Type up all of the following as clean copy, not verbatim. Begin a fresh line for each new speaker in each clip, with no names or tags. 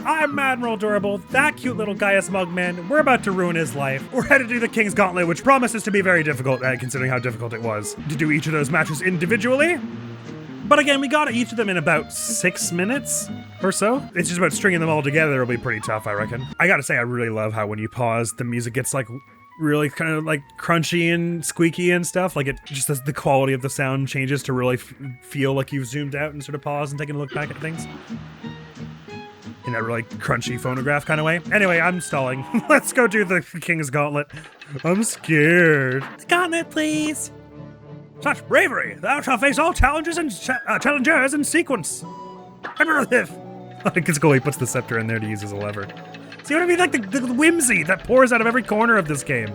I'm Admiral Durable, that cute little guy is Mugman. We're about to ruin his life. We're headed to the King's Gauntlet, which promises to be very difficult, considering how difficult it was to do each of those matches individually. But again, we got each of them in about 6 minutes or so. It's just about stringing them all together. It'll be pretty tough, I reckon. I gotta say, I really love how when you pause, the music gets like really kind of like crunchy and squeaky and stuff. Like it just as the quality of the sound changes to really feel like you've zoomed out and sort of paused and taken a look back at things. In that really crunchy phonograph kind of way. Anyway, I'm stalling. Let's go do the King's Gauntlet. I'm scared. The gauntlet, please. Such bravery! Thou shalt face all challenges and challengers in sequence. I think it's cool he puts the scepter in there to use as a lever. See what I mean? Like the whimsy that pours out of every corner of this game.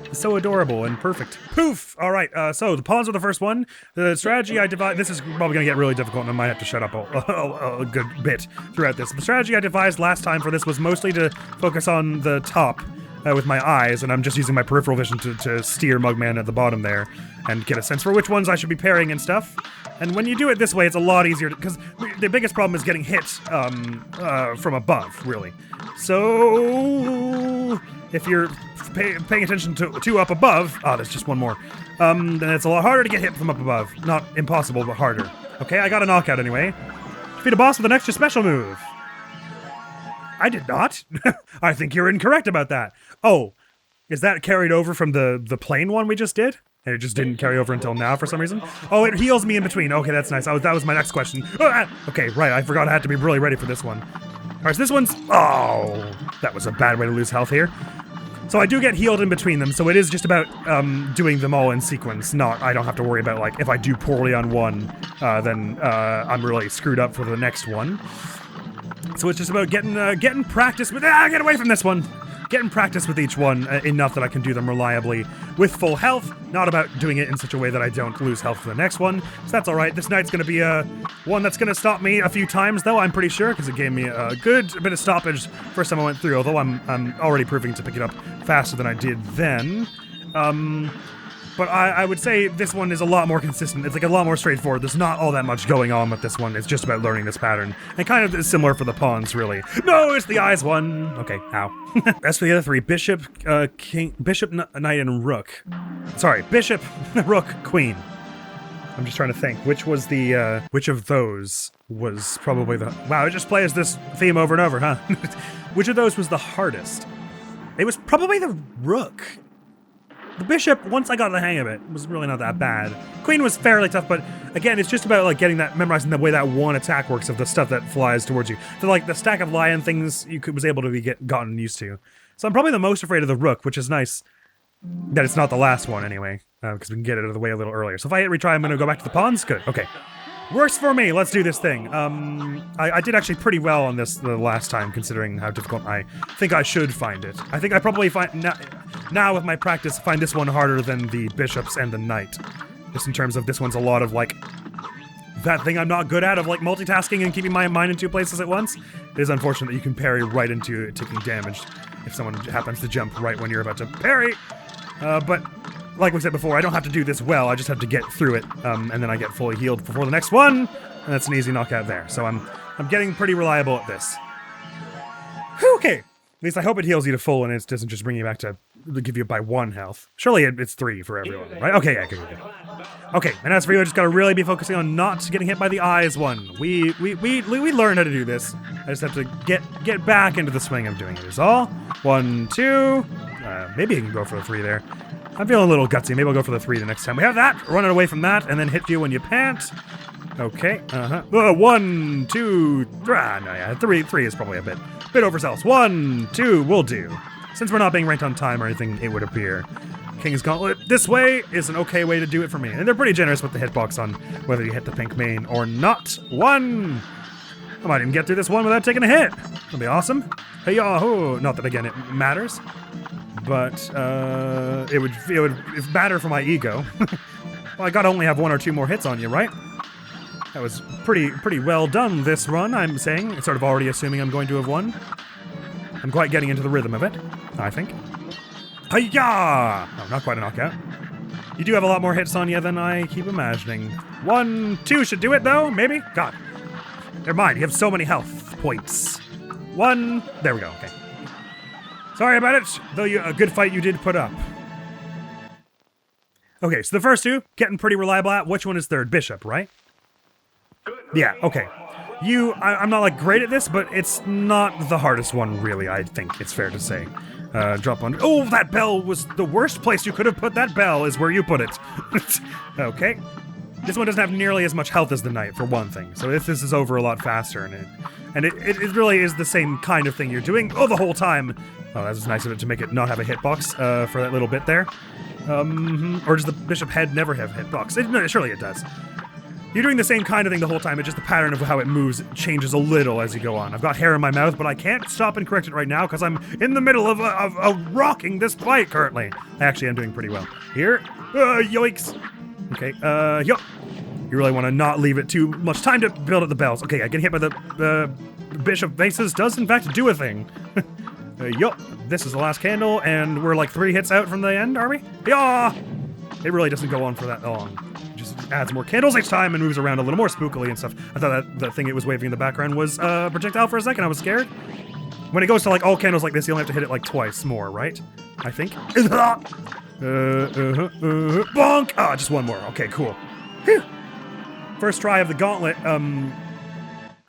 It's so adorable and perfect. Poof! Alright, so the pawns were the first one. The strategy I devised, this is probably gonna get really difficult and I might have to shut up a good bit throughout this. The strategy I devised last time for this was mostly to focus on the top with my eyes, and I'm just using my peripheral vision to steer Mugman at the bottom there and get a sense for which ones I should be parrying and stuff. And when you do it this way, it's a lot easier, because the biggest problem is getting hit from above, really. So if you're paying attention to up above, there's just one more, then it's a lot harder to get hit from up above. Not impossible, but harder. Okay, I got a knockout anyway. Defeat a boss with an extra special move. I did not. I think you're incorrect about that. Oh, is that carried over from the plane one we just did? And it just didn't carry over until now for some reason? Oh, it heals me in between. Okay, that's nice. That was my next question. Okay, right, I forgot I had to be really ready for this one. Alright, so this one's... Oh, that was a bad way to lose health here. So I do get healed in between them, so it is just about doing them all in sequence. I don't have to worry about, like, if I do poorly on one, then I'm really screwed up for the next one. So it's just about getting practice with... get away from this one! Getting practice with each one enough that I can do them reliably with full health, not about doing it in such a way that I don't lose health for the next one. So that's alright. This night's going to be one that's going to stop me a few times, though, I'm pretty sure, because it gave me a good bit of stoppage first time I went through, although I'm already proving to pick it up faster than I did then. But I would say this one is a lot more consistent. It's like a lot more straightforward. There's not all that much going on with this one. It's just about learning this pattern. And kind of similar for the pawns, really. No, it's the eyes one. Okay, ow. As for the other three, Bishop, King, Bishop, Knight, and Rook. Sorry, Bishop, Rook, Queen. I'm just trying to think. Which was the, which of those was probably the... Wow, it just plays this theme over and over, huh? Which of those was the hardest? It was probably the Rook. The Bishop, once I got the hang of it, was really not that bad. Queen was fairly tough, but again, it's just about like getting that, memorizing the way that one attack works of the stuff that flies towards you. So like the stack of lion things was able to be gotten used to. So I'm probably the most afraid of the Rook, which is nice that it's not the last one anyway, because we can get it out of the way a little earlier. So if I hit retry, I'm going to go back to the pawns. Good, okay. Works for me, let's do this thing. I did actually pretty well on this the last time, considering how difficult I think I should find it. I think I probably find, now with my practice, find this one harder than the Bishops and the Knight. Just in terms of this one's a lot of, like, that thing I'm not good at, of, like, multitasking and keeping my mind in two places at once. It is unfortunate that you can parry right into taking damage if someone happens to jump right when you're about to parry. But... like we said before, I don't have to do this well, I just have to get through it, and then I get fully healed before the next one, and that's an easy knockout there. So I'm getting pretty reliable at this. Okay, at least I hope it heals you to full and it doesn't just bring you back to give you by 1 health. Surely it's 3 for everyone, right? Okay, yeah, good. Okay, and as for you, I just gotta really be focusing on not getting hit by the eyes one. We learned how to do this. I just have to get back into the swing of doing it is all. 1, 2, maybe you can go for the 3 there. I'm feeling a little gutsy. Maybe I'll go for the 3 the next time. We have that. Running away from that, and then hit you when you pant. Okay. 1, 2, 3. No, yeah, 3 is probably a bit overzealous. 1, 2 will do. Since we're not being ranked on time or anything, it would appear. King's Gauntlet this way is an okay way to do it for me. And they're pretty generous with the hitbox on whether you hit the pink main or not. 1. I might even get through this one without taking a hit. That'll be awesome. Hey, yahoo! Not that, again, it matters. But, it would matter for my ego. Well, I gotta only have 1 or 2 more hits on you, right? That was pretty well done this run, I'm saying. It's sort of already assuming I'm going to have won. I'm quite getting into the rhythm of it, I think. Hi-ya! Oh, not quite a knockout. You do have a lot more hits on you than I keep imagining. 1, 2 should do it, though, maybe? God. Never mind, you have so many health points. 1. There we go, okay. Sorry about it, though a good fight you did put up. Okay, so the first 2, getting pretty reliable at. Which one is third? Bishop, right? Yeah, okay. I'm not like great at this, but it's not the hardest one, really, I think it's fair to say. Drop on. Oh, that bell was the worst place you could have put that bell, is where you put it. Okay. This one doesn't have nearly as much health as the knight, for one thing, so this is over a lot faster, and it really is the same kind of thing you're doing the whole time. Oh, that was nice of it to make it not have a hitbox for that little bit there. Or does the bishop head never have hitbox? No, surely it does. You're doing the same kind of thing the whole time, it's just the pattern of how it moves changes a little as you go on. I've got hair in my mouth, but I can't stop and correct it right now because I'm in the middle of rocking this fight currently. Actually, I'm doing pretty well. Here. Yoinks. Okay, yup. You really want to not leave it too much time to build up the bells. Okay, getting hit by the bishop vases does in fact do a thing. Yup. This is the last candle, and we're like 3 hits out from the end, are we? Yeah. It really doesn't go on for that long. It just adds more candles each time and moves around a little more spookily and stuff. I thought that the thing it was waving in the background was projectile for a second. I was scared. When it goes to like all candles like this, you only have to hit it like twice more, right? I think. Bonk! Ah, just 1 more. Okay, cool. Whew. First try of the gauntlet.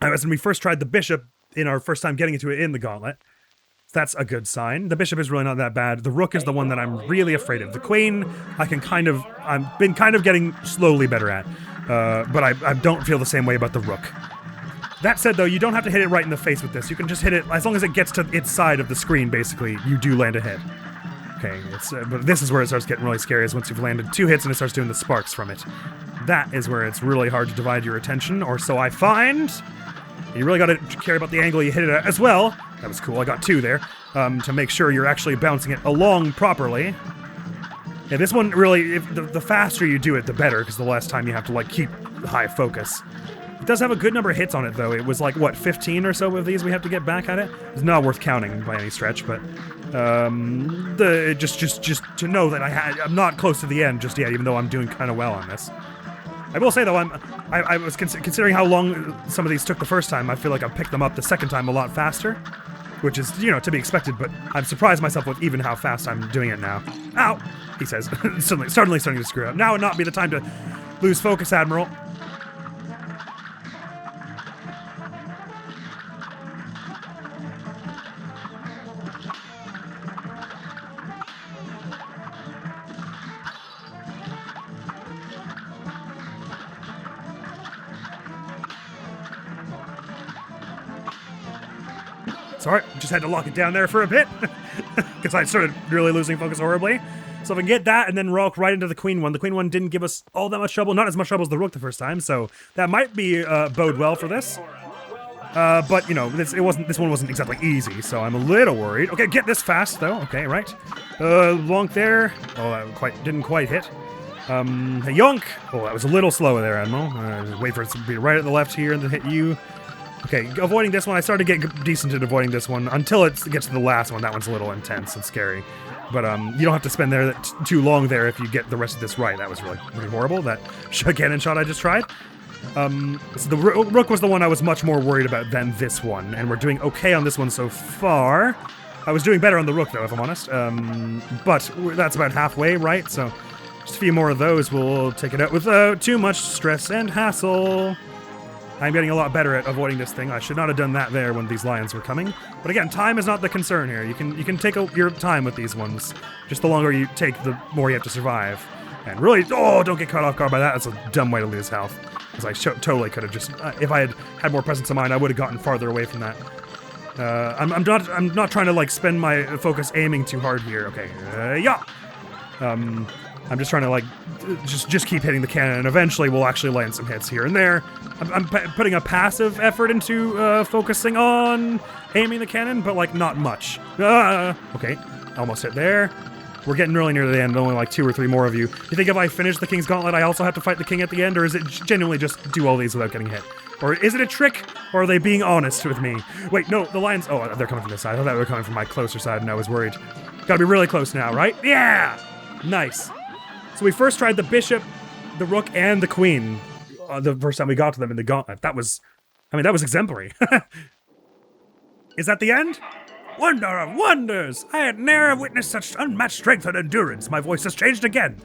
As when we first tried the bishop in our first time getting into it in the gauntlet. That's a good sign. The bishop is really not that bad. The rook is the one that I'm really afraid of. The queen, I've been kind of getting slowly better at. But I don't feel the same way about the rook. That said, though, you don't have to hit it right in the face with this. You can just hit it, as long as it gets to its side of the screen, basically, you do land a hit. Okay, but this is where it starts getting really scary, is once you've landed 2 hits and it starts doing the sparks from it. That is where it's really hard to divide your attention, or so I find. You really got to care about the angle you hit it at as well. That was cool, I got 2 there, to make sure you're actually bouncing it along properly. Yeah, this one really, the faster you do it, the better, because the less time you have to, like, keep high focus. It does have a good number of hits on it, though. It was like, what, 15 or so of these we have to get back at it? It's not worth counting by any stretch, but just to know that I'm not close to the end just yet, even though I'm doing kind of well on this. I will say, though, I was considering how long some of these took the first time. I feel like I've picked them up the second time a lot faster, which is, to be expected, but I've surprised myself with even how fast I'm doing it now. Ow, he says, suddenly starting to screw up. Now would not be the time to lose focus, Admiral. Sorry, just had to lock it down there for a bit, because I started really losing focus horribly. So if I can get that and then rock right into the queen one. The queen one didn't give us all that much trouble, not as much trouble as the rook the first time, so that might be bode well for this. But, this one wasn't exactly easy, so I'm a little worried. Okay, get this fast, though. Okay, right. Lonk there. Oh, that didn't quite hit. Yonk. Oh, that was a little slow there, Admiral. Wait for it to be right at the left here and then hit you. Okay, avoiding this one. I started to get decent at avoiding this one until it gets to the last one. That one's a little intense and scary. But you don't have to spend there too long there if you get the rest of this right. That was really horrible, that cannon shot I just tried. So the rook was the one I was much more worried about than this one, and we're doing okay on this one so far. I was doing better on the rook, though, if I'm honest. But that's about halfway, right? So just a few more of those will take it out without too much stress and hassle. I'm getting a lot better at avoiding this thing. I should not have done that there when these lions were coming. But again, time is not the concern here. You can take your time with these ones. Just the longer you take, the more you have to survive. And really, don't get caught off guard by that. That's a dumb way to lose health. Because I totally could have just, if I had more presence of mind, I would have gotten farther away from that. I'm not trying to like spend my focus aiming too hard here. Okay, yeah. I'm just trying to like just keep hitting the cannon, and eventually we'll actually land some hits here and there. I'm putting a passive effort into focusing on aiming the cannon, but like not much. Okay, almost hit there. We're getting really near the end, only like 2 or 3 more of you. You think if I finish the King's Gauntlet, I also have to fight the King at the end, or is it genuinely just do all these without getting hit? Or is it a trick, or are they being honest with me? Wait, no, the lions, oh, they're coming from this side. I thought they were coming from my closer side, and I was worried. Gotta be really close now, right? Yeah! Nice. So we first tried the bishop, the rook, and the queen the first time we got to them in the gauntlet. That was exemplary. Is that the end? Wonder of wonders! I had ne'er witnessed such unmatched strength and endurance. My voice has changed again.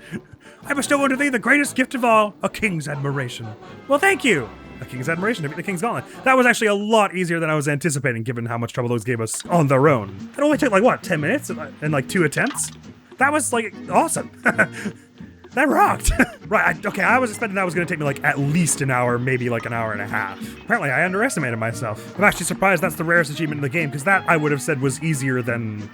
I bestow unto thee the greatest gift of all, a king's admiration. Well, thank you! A king's admiration to beat the king's gauntlet. That was actually a lot easier than I was anticipating, given how much trouble those gave us on their own. It only took, like, what, 10 minutes and like 2 attempts? That was, like, awesome. That rocked. Right, okay, I was expecting that was going to take me, like, at least an hour, maybe, like, an hour and a half. Apparently, I underestimated myself. I'm actually surprised that's the rarest achievement in the game, because that, I would have said, was easier than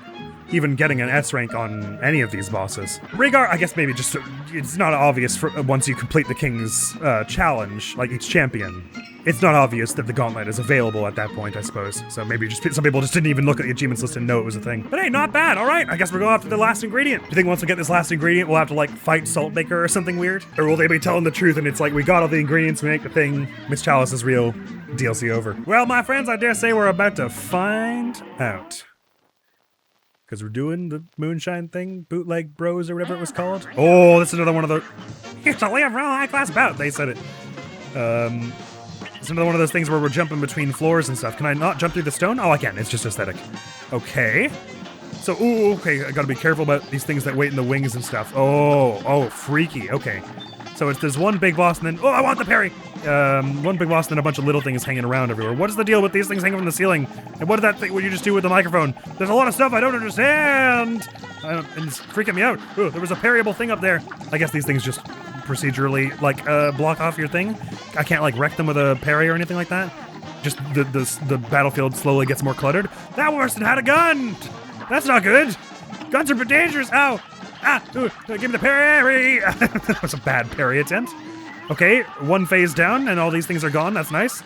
even getting an S rank on any of these bosses. I guess maybe just, it's not obvious for once you complete the king's challenge, like each champion. It's not obvious that the gauntlet is available at that point, I suppose. So maybe just some people just didn't even look at the achievements list and know it was a thing. But hey, not bad, all right. I guess we're going after the last ingredient. Do you think once we get this last ingredient, we'll have to like fight Saltbaker or something weird? Or will they be telling the truth and it's like, we got all the ingredients, we make the thing, Miss Chalice is real, DLC over. Well, my friends, I dare say we're about to find out. Because we're doing the moonshine thing, bootleg bros or whatever it was called. Oh, this is another one of the... Here's a real high-class bout, they said it. It's another one of those things where we're jumping between floors and stuff. Can I not jump through the stone? Oh, I can. It's just aesthetic. Okay. So, ooh, okay, I gotta be careful about these things that wait in the wings and stuff. Oh, freaky. Okay. So there's one big boss and then... Oh, I want the parry! One big boss and then a bunch of little things hanging around everywhere. What is the deal with these things hanging from the ceiling? And what did that thing, what you just do with the microphone? There's a lot of stuff I don't understand! And it's freaking me out. Ooh, there was a parryable thing up there. I guess these things just procedurally, like, block off your thing. I can't, like, wreck them with a parry or anything like that. Just the battlefield slowly gets more cluttered. That person had a gun! That's not good! Guns are dangerous! Ow! Ah! Ooh, give me the parry! That was a bad parry attempt. Okay, one phase down, and all these things are gone. That's nice.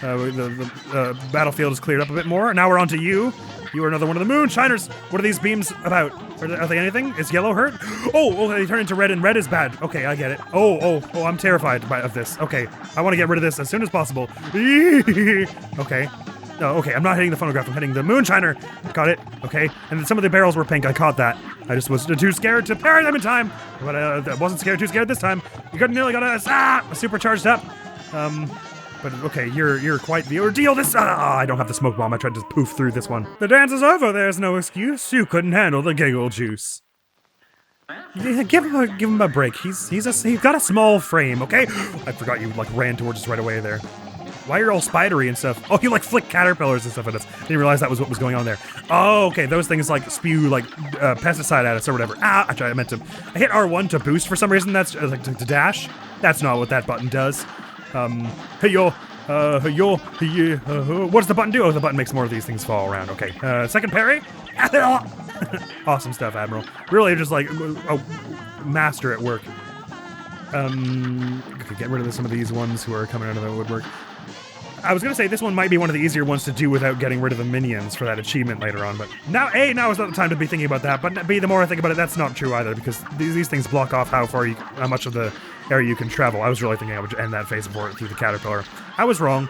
The battlefield is cleared up a bit more. Now we're on to you. You are another one of the moonshiners. What are these beams about? Are they anything? Is yellow hurt? Oh, they turn into red, and red is bad. Okay, I get it. Oh, I'm terrified of this. Okay, I want to get rid of this as soon as possible. Okay. No, okay, I'm not hitting the phonograph. I'm hitting the moonshiner. Got it. Okay. And some of the barrels were pink. I caught that. I just was too scared to parry them in time. But I wasn't too scared this time. You nearly got a supercharged up. But okay, you're quite the ordeal. I don't have the smoke bomb. I tried to poof through this one. The dance is over. There's no excuse. You couldn't handle the giggle juice. Yeah, give him a break. He's got a small frame. Okay. I forgot you like ran towards us right away there. Why are you all spidery and stuff? Oh, you like flick caterpillars and stuff at us. Didn't realize that was what was going on there. Oh, okay, those things like spew like pesticide at us or whatever. Ah, I meant to. I hit R1 to boost for some reason. That's like to dash. That's not what that button does. Hey yo, what does the button do? Oh, the button makes more of these things fall around. Okay, second parry. Awesome stuff, Admiral. Really just like a master at work. Okay, get rid of some of these ones who are coming out of the woodwork. I was gonna say this one might be one of the easier ones to do without getting rid of the minions for that achievement later on, but now is not the time to be thinking about that, but B, the more I think about it, that's not true either, because these things block off how much of the area you can travel. I was really thinking I would end that phase through the caterpillar. I was wrong.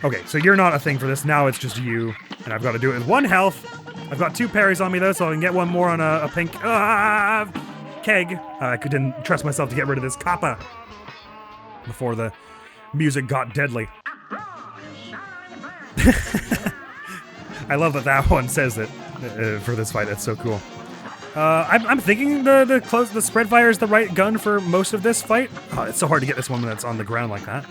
Okay, so you're not a thing for this, now it's just you, and I've got to do it with 1 health. I've got 2 parries on me though, so I can get one more on a pink keg. I didn't trust myself to get rid of this kappa before the music got deadly. I love that one says it for this fight. That's so cool. I'm thinking the spread fire is the right gun for most of this fight. Oh, it's so hard to get this one that's on the ground like that.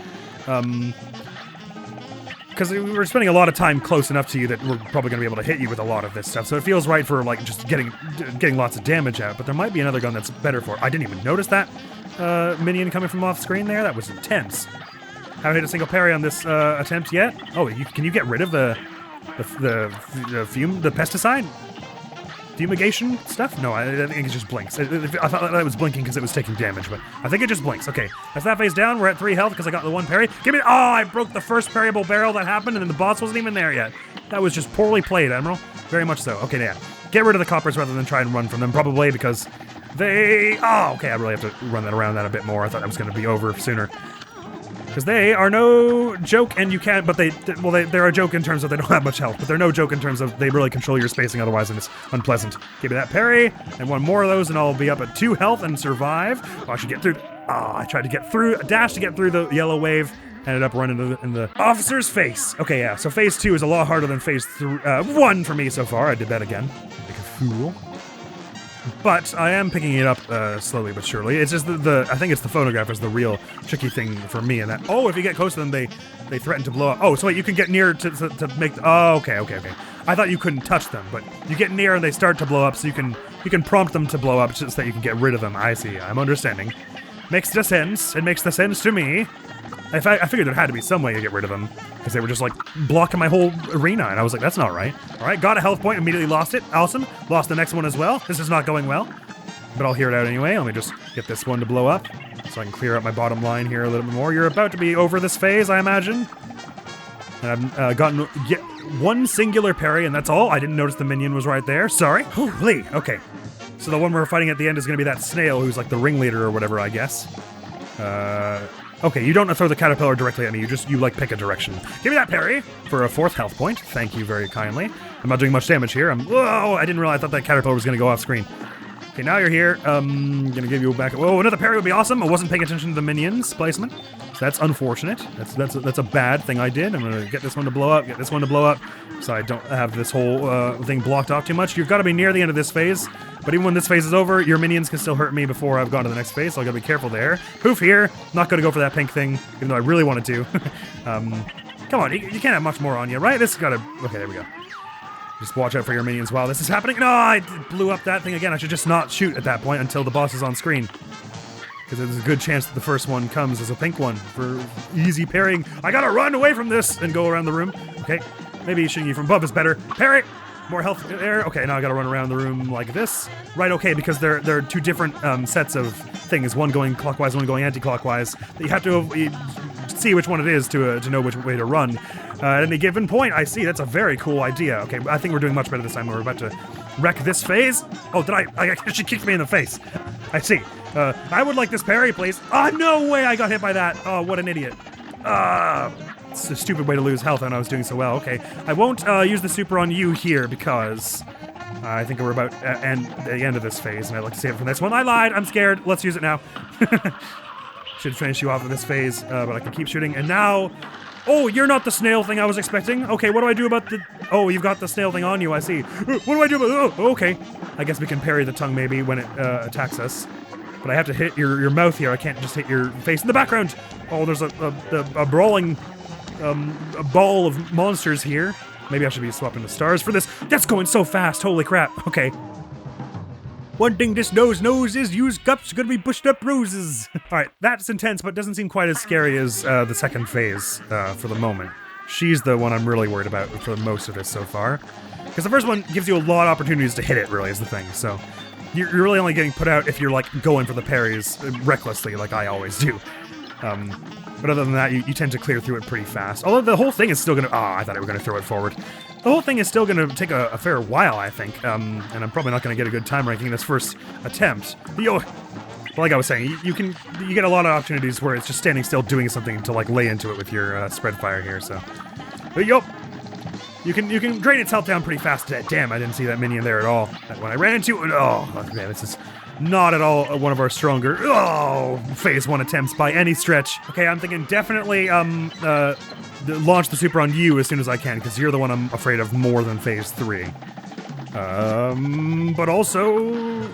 Because we're spending a lot of time close enough to you that we're probably going to be able to hit you with a lot of this stuff. So it feels right for like just getting lots of damage out. But there might be another gun that's better for it. I didn't even notice that minion coming from off screen there. That was intense. Haven't hit a single parry on this attempt yet. Oh, can you get rid of the pesticide? Fumigation stuff? No, I think it just blinks. I thought that was blinking because it was taking damage, but I think it just blinks. Okay, that's that phase down. We're at 3 health because I got the 1 parry. Give me... Oh, I broke the first parryable barrel that happened, and then the boss wasn't even there yet. That was just poorly played, Admiral. Very much so. Okay, yeah. Get rid of the coppers rather than try and run from them, probably because they... Oh, okay, I really have to run that around that a bit more. I thought that was going to be over sooner. Because they are no joke, and you can't, but they're a joke in terms of they don't have much health, but they're no joke in terms of they really control your spacing otherwise, and it's unpleasant. Give me that parry, and 1 more of those, and I'll be up at 2 health and survive. Oh, I should get through. Oh, I tried to get through, a dash to get through the yellow wave. Ended up running in the officer's face. Okay, yeah, so phase 2 is a lot harder than phase 1 for me so far. I did that again. Like a fool. But I am picking it up slowly but surely. It's just I think it's the phonograph is the real tricky thing for me. And that, oh, if you get close to them, they threaten to blow up. Oh, so wait, you can get near to make, oh, okay. I thought you couldn't touch them, but you get near and they start to blow up, so you can prompt them to blow up just so that you can get rid of them. I see, I'm understanding. Makes the sense. It makes the sense to me. I figured there had to be some way to get rid of them, because they were just, like, blocking my whole arena, and I was like, that's not right. Alright, got a health point, immediately lost it. Awesome. Lost the next one as well. This is not going well. But I'll hear it out anyway. Let me just get this one to blow up, so I can clear up my bottom line here a little bit more. You're about to be over this phase, I imagine. And I've gotten one singular parry, and that's all. I didn't notice the minion was right there. Sorry. Holy. Okay. So the one we're fighting at the end is going to be that snail who's like the ringleader or whatever, I guess. Okay, you don't throw the caterpillar directly at me, you like pick a direction. Give me that parry for a 4th health point. Thank you very kindly. I'm not doing much damage here. Whoa, I didn't realize, I thought that caterpillar was gonna go off screen. Okay, now you're here. Gonna give you back. Whoa, another parry would be awesome. I wasn't paying attention to the minions placement. So that's unfortunate. That's a bad thing I did. I'm gonna get this one to blow up, get this one to blow up, so I don't have this whole thing blocked off too much. You've got to be near the end of this phase. But even when this phase is over, your minions can still hurt me before I've gone to the next phase, so I gotta be careful there. Poof here. Not gonna go for that pink thing, even though I really wanted to. Come on, you can't have much more on you, right? This has gotta... Okay, there we go. Just watch out for your minions while this is happening. No, I blew up that thing again. I should just not shoot at that point until the boss is on screen. Because there's a good chance that the first one comes as a pink one for easy parrying. I gotta run away from this and go around the room. Okay, maybe shooting you from above is better. Parry! More health there. Okay, now I gotta run around the room like this. Right, okay, because there are 2 different sets of things. One going clockwise, one going anti-clockwise. You have to see which one it is to know which way to run. At any given point, I see. That's a very cool idea. Okay, I think we're doing much better this time. We're about to wreck this phase. Oh, she kicked me in the face. I see. I would like this parry, please. Oh, no way I got hit by that. Oh, what an idiot. It's a stupid way to lose health and I was doing so well. Okay, I won't use the super on you here because I think we're about at the end of this phase and I'd like to save it for the next one. I lied, I'm scared. Let's use it now. Should finish you off of this phase, but I can keep shooting. And now, oh, you're not the snail thing I was expecting. Okay, what do I do about the... Oh, you've got the snail thing on you, I see. What do I do about... Oh, okay. I guess we can parry the tongue maybe when it attacks us. But I have to hit your mouth here. I can't just hit your face in the background. Oh, there's a brawling... a ball of monsters here. Maybe I should be swapping the stars for this. That's going so fast, holy crap. Okay. One thing this nose knows is used cups gonna be pushed up roses. Alright, that's intense, but doesn't seem quite as scary as the second phase for the moment. She's the one I'm really worried about for most of this so far. Because the first one gives you a lot of opportunities to hit it, really, is the thing. So you're really only getting put out if you're, like, going for the parries recklessly, like I always do. But other than that, you tend to clear through it pretty fast. Although the whole thing is still gonna... Ah, I thought I were gonna throw it forward. The whole thing is still gonna take a fair while, I think. And I'm probably not gonna get a good time ranking this first attempt. But like I was saying, you get a lot of opportunities where it's just standing still doing something to, like, lay into it with your spread fire here, so... But yup! You can drain its health down pretty fast. Damn, I didn't see that minion there at all. When I ran into it... Oh, man, this is... Not at all one of our stronger phase 1 attempts by any stretch. Okay, I'm thinking definitely launch the super on you as soon as I can, because you're the one I'm afraid of more than phase 3. But also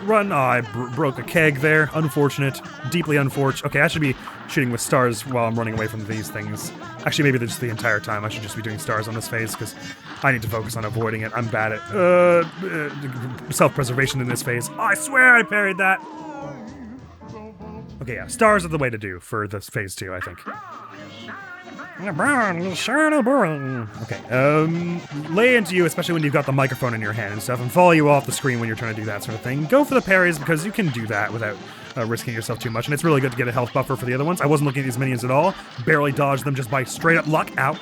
run. Oh, I broke a keg there. Unfortunate. Deeply unfortunate. Okay, I should be shooting with stars while I'm running away from these things. Actually, maybe just the entire time. I should just be doing stars on this phase, because I need to focus on avoiding it. I'm bad at self-preservation in this phase. Oh, I swear I parried that! Okay, yeah, stars are the way to do for this phase 2, I think. Okay, lay into you, especially when you've got the microphone in your hand and stuff, and follow you off the screen when you're trying to do that sort of thing. Go for the parries, because you can do that without risking yourself too much, and it's really good to get a health buffer for the other ones. I wasn't looking at these minions at all. Barely dodged them just by straight up luck. Ow.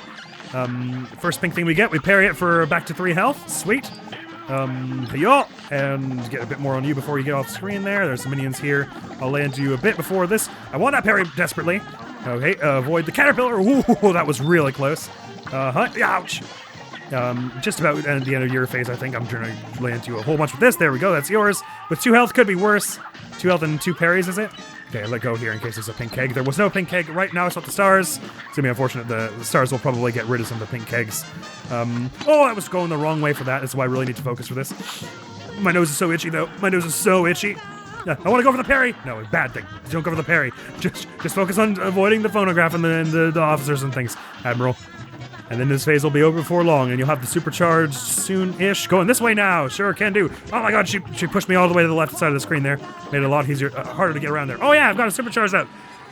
First pink thing we get, we parry it for back to 3 health. Sweet. And get a bit more on you before you get off screen there. There's some minions here. I'll lay into you a bit before this. I want that parry desperately. Okay, avoid the caterpillar. Ooh, that was really close. Ouch. Just about at the end of your phase, I think. I'm trying to lay into you a whole bunch with this. There we go, that's yours. With 2 health, could be worse. 2 health and 2 parries, is it? Okay, I let go here in case there's a pink keg. There was no pink keg. Right now I swap the stars. It's gonna be unfortunate. The stars will probably get rid of some of the pink kegs. Oh, I was going the wrong way for that. That's why I really need to focus for this. My nose is so itchy, though. My nose is so itchy. I want to go for the parry. No, bad thing. Don't go for the parry. Just focus on avoiding the phonograph and the officers and things, Admiral. And then this phase will be over before long, and you'll have the supercharged soon-ish. Going this way now. Sure, can do. Oh my god, she pushed me all the way to the left side of the screen there. Made it a lot easier, harder to get around there. Oh yeah, I've got a supercharged out.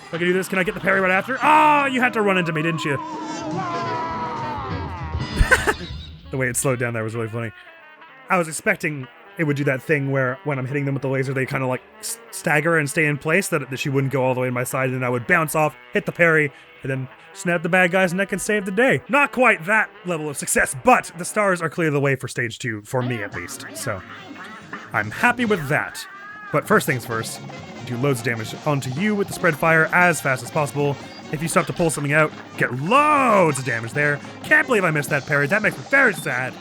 If I can do this, can I get the parry right after? Oh, you had to run into me, didn't you? The way it slowed down there was really funny. I was expecting it would do that thing where when I'm hitting them with the laser, they kind of like stagger and stay in place, that she wouldn't go all the way to my side, and I would bounce off, hit the parry, and then snap the bad guy's neck and save the day. Not quite that level of success, but the stars are clearly the way for stage 2, for me at least. So I'm happy with that. But first things first, do loads of damage onto you with the spread fire as fast as possible. If you stop to pull something out, get loads of damage there. Can't believe I missed that parry. That makes me very sad.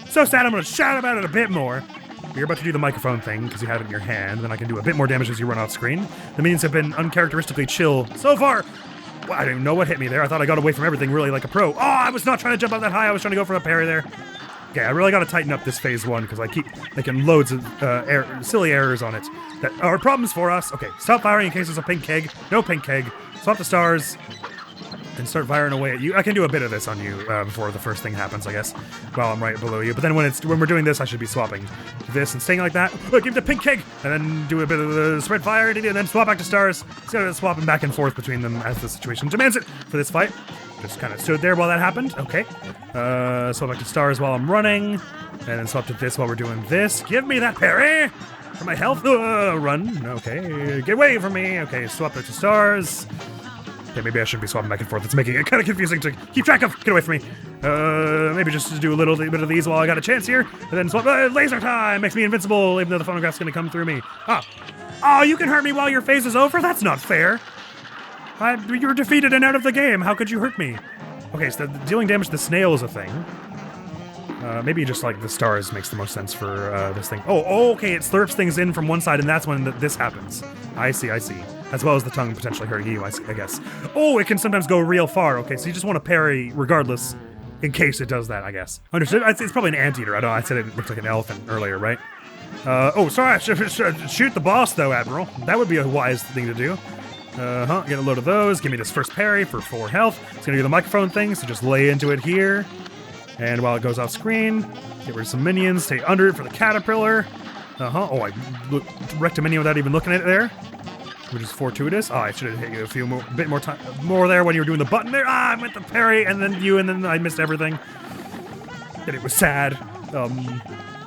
So sad I'm going to shout about it a bit more. You're about to do the microphone thing because you have it in your hand, then I can do a bit more damage as you run off screen. The minions have been uncharacteristically chill so far. Well, I didn't even know what hit me there. I thought I got away from everything really like a pro. Oh, I was not trying to jump up that high. I was trying to go for a parry there. Okay, I really got to tighten up this phase 1 because I keep making loads of silly errors on it that are problems for us. Okay, stop firing in case there's a pink keg. No pink keg. Swap the stars and start firing away at you. I can do a bit of this on you before the first thing happens, I guess, while I'm right below you. But then when we're doing this, I should be swapping this and staying like that. Oh, give the pink keg, and then do a bit of the spread fire, and then swap back to stars. Instead of swapping back and forth between them as the situation demands it for this fight. Just kind of stood there while that happened. Okay. Swap back to stars while I'm running, and then swap to this while we're doing this. Give me that parry for my health. Run. Okay. Get away from me. Okay. Swap back to stars. Okay, maybe I shouldn't be swapping back and forth. It's making it kind of confusing to keep track of. Get away from me. Maybe just do a little bit of these while I got a chance here. And then swap. Laser time! Makes me invincible, even though the phonograph's going to come through me. Ah. Oh, you can hurt me while your phase is over? That's not fair. You're defeated and out of the game. How could you hurt me? Okay, so dealing damage to the snail is a thing. Maybe just like the stars makes the most sense for this thing. Oh, okay, it slurps things in from one side, and that's when this happens. I see. As well as the tongue potentially hurting you, I guess. Oh, it can sometimes go real far. Okay, so you just want to parry regardless in case it does that, I guess. Understood? It's probably an anteater. I said it looked like an elephant earlier, right? Oh, sorry, I should shoot the boss, though, Admiral. That would be a wise thing to do. Get a load of those. Give me this first parry for 4 health. It's gonna do the microphone thing, so just lay into it here. And while it goes off screen, get rid of some minions, stay under it for the caterpillar. Oh, I wrecked a minion without even looking at it there, which is fortuitous. Oh, I should have hit you a bit more there when you were doing the button there. Ah, I went the parry, and then I missed everything. And it was sad.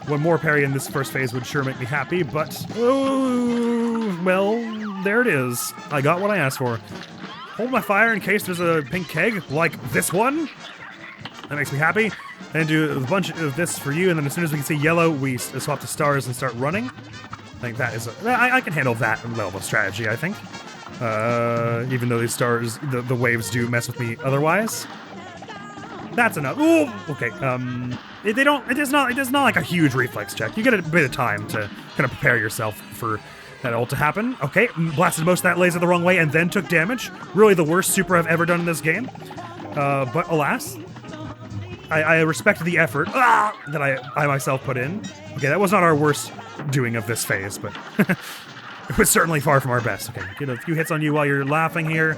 One more parry in this first phase would sure make me happy, but oh, well, there it is. I got what I asked for. Hold my fire in case there's a pink keg, like this one. That makes me happy. And do a bunch of this for you, and then as soon as we can see yellow, we swap to stars and start running. I think that is I can handle that level of strategy, I think. Even though these stars, the waves do mess with me otherwise. That's enough. Ooh, okay. It is not like a huge reflex check. You get a bit of time to kind of prepare yourself for that ult to happen. Okay, blasted most of that laser the wrong way and then took damage. Really the worst super I've ever done in this game. But alas, I respect the effort that I myself put in. Okay, that was not our worst doing of this phase, but it was certainly far from our best. Okay, get a few hits on you while you're laughing here.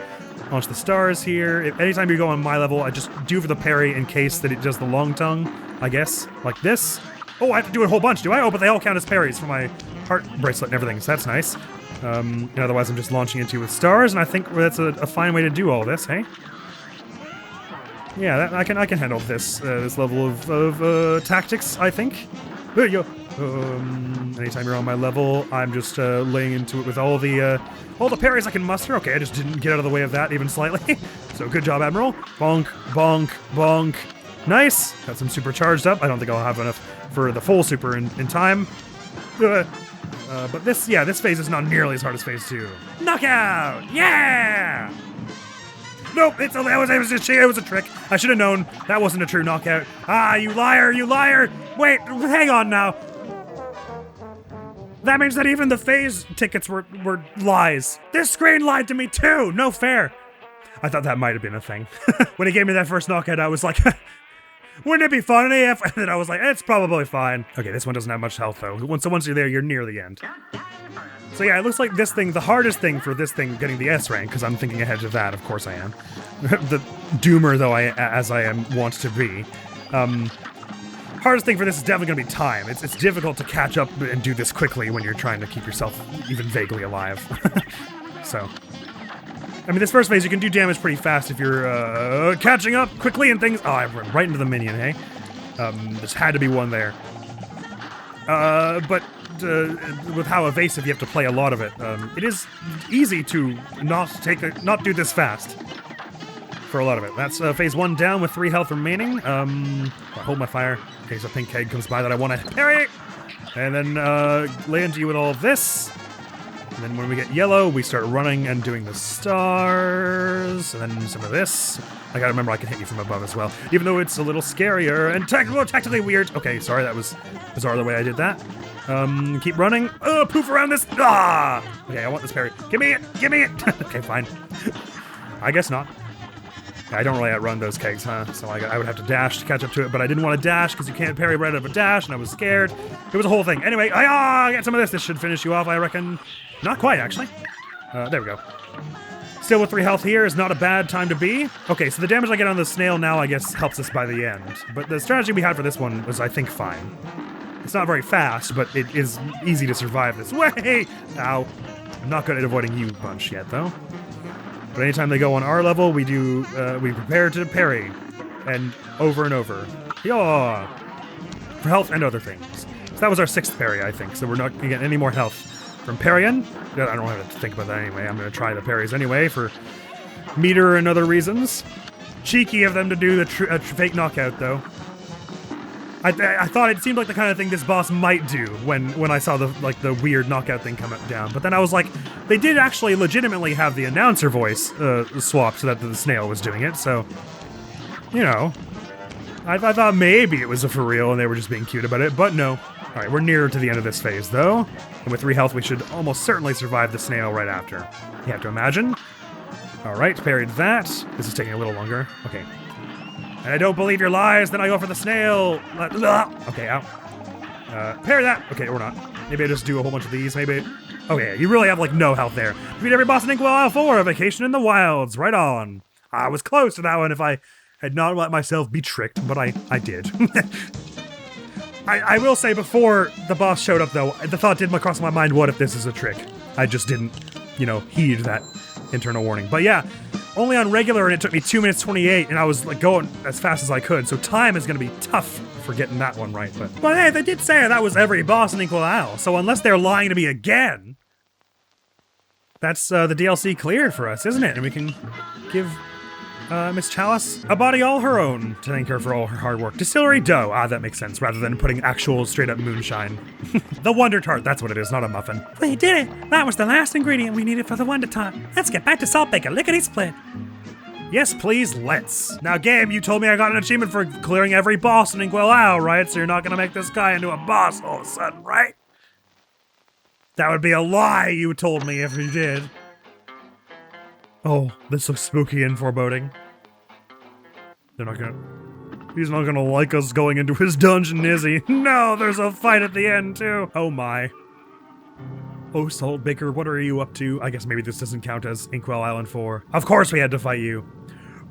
Launch the stars here. Anytime you go on my level, I just do for the parry in case that it does the long tongue, I guess. Like this. Oh, I have to do a whole bunch, do I? Oh, but they all count as parries for my heart bracelet and everything, so that's nice. And otherwise I'm just launching into you with stars, and I think that's a fine way to do all this, hey? Yeah, I can handle this level of tactics, I think. Anytime you're on my level, I'm just laying into it with all the parries I can muster. Okay, I just didn't get out of the way of that even slightly. So good job, Admiral. Bonk, bonk, bonk. Nice. Got some super charged up. I don't think I'll have enough for the full super in time. But this phase is not nearly as hard as phase 2. Knockout! Yeah! Nope, it was a trick. I should have known that wasn't a true knockout. Ah, you liar, you liar! Wait, hang on now. That means that even the phase tickets were lies. This screen lied to me too! No fair! I thought that might have been a thing. When he gave me that first knockout, I was like, wouldn't it be funny if... And then I was like, it's probably fine. Okay, this one doesn't have much health though. Once you're there, you're near the end. So yeah, it looks like this thing, the hardest thing for this thing getting the S rank, because I'm thinking ahead of that, of course I am. The doomer though, as I am wont to be. Hardest thing for this is definitely going to be time. It's difficult to catch up and do this quickly when you're trying to keep yourself even vaguely alive. So, I mean, this first phase, you can do damage pretty fast if you're catching up quickly and things. Oh, I ran right into the minion, hey? There's had to be one there. But with how evasive you have to play a lot of it, it is easy to not do this fast. For a lot of it. That's phase 1 down with 3 health remaining. I'll hold my fire in case a pink keg comes by that I want to parry. And then lay into you with all of this. And then when we get yellow, we start running and doing the stars. And then some of this. I gotta remember I can hit you from above as well. Even though it's a little scarier and technically weird. Okay, sorry, that was bizarre the way I did that. Keep running. Oh, poof around this. Ah! Okay, I want this parry. Give me it! Give me it! Okay, fine. I guess not. I don't really outrun those kegs, huh? So I would have to dash to catch up to it, but I didn't want to dash because you can't parry right out of a dash, and I was scared. It was a whole thing. Anyway, get some of this. This should finish you off, I reckon. Not quite, actually. There we go. Still with 3 health here is not a bad time to be. Okay, so the damage I get on the snail now, I guess, helps us by the end. But the strategy we had for this one was, I think, fine. It's not very fast, but it is easy to survive this way. Ow. I'm not good at avoiding you bunch yet, though. But anytime they go on our level, we prepare to parry. And over and over. Yaw! For health and other things. So that was our 6th parry, I think. So we're not going to get any more health from parrying. I don't have to think about that anyway. I'm going to try the parries anyway for meter and other reasons. Cheeky of them to do the fake knockout, though. I thought it seemed like the kind of thing this boss might do when I saw the weird knockout thing come down. But then I was like, they did actually legitimately have the announcer voice swapped so that the snail was doing it. So, you know, I thought maybe it was a for real and they were just being cute about it. But no. All right, we're nearer to the end of this phase though, and with 3 health, we should almost certainly survive the snail right after. You have to imagine. All right, parried that. This is taking a little longer. Okay. And I don't believe your lies, then I go for the snail. Okay, out. Parry that. Okay, or not. Maybe I just do a whole bunch of these, maybe. Okay, you really have, like, no health there. Defeat every boss in Inkwell 4, a vacation in the wilds. Right on. I was close to that one if I had not let myself be tricked, but I did. I will say, before the boss showed up, though, the thought did cross my mind, what if this is a trick? I just didn't, heed that internal warning. But yeah, only on regular, and it took me 2 minutes 28, and I was like going as fast as I could, so time is going to be tough for getting that one right. But hey, they did say that was every boss in Inkwell, so unless they're lying to me again, that's the DLC cleared for us, isn't it? And we can give Miss Chalice a body all her own to thank her for all her hard work. Distillery dough. Ah, that makes sense, rather than putting actual straight-up moonshine. The Wonder Tart, that's what it is, not a muffin. We did it! That was the last ingredient we needed for the Wonder Tart. Let's get back to Saltbaker, lickety-split. Yes, please, let's. Now, game, you told me I got an achievement for clearing every boss in Inkwell, right? So you're not gonna make this guy into a boss all of a sudden, right? That would be a lie you told me if you did. Oh, this looks spooky and foreboding. He's not gonna like us going into his dungeon, is he? No, there's a fight at the end, too. Oh my. Oh, Saltbaker, what are you up to? I guess maybe this doesn't count as Inkwell Island 4. Of course we had to fight you.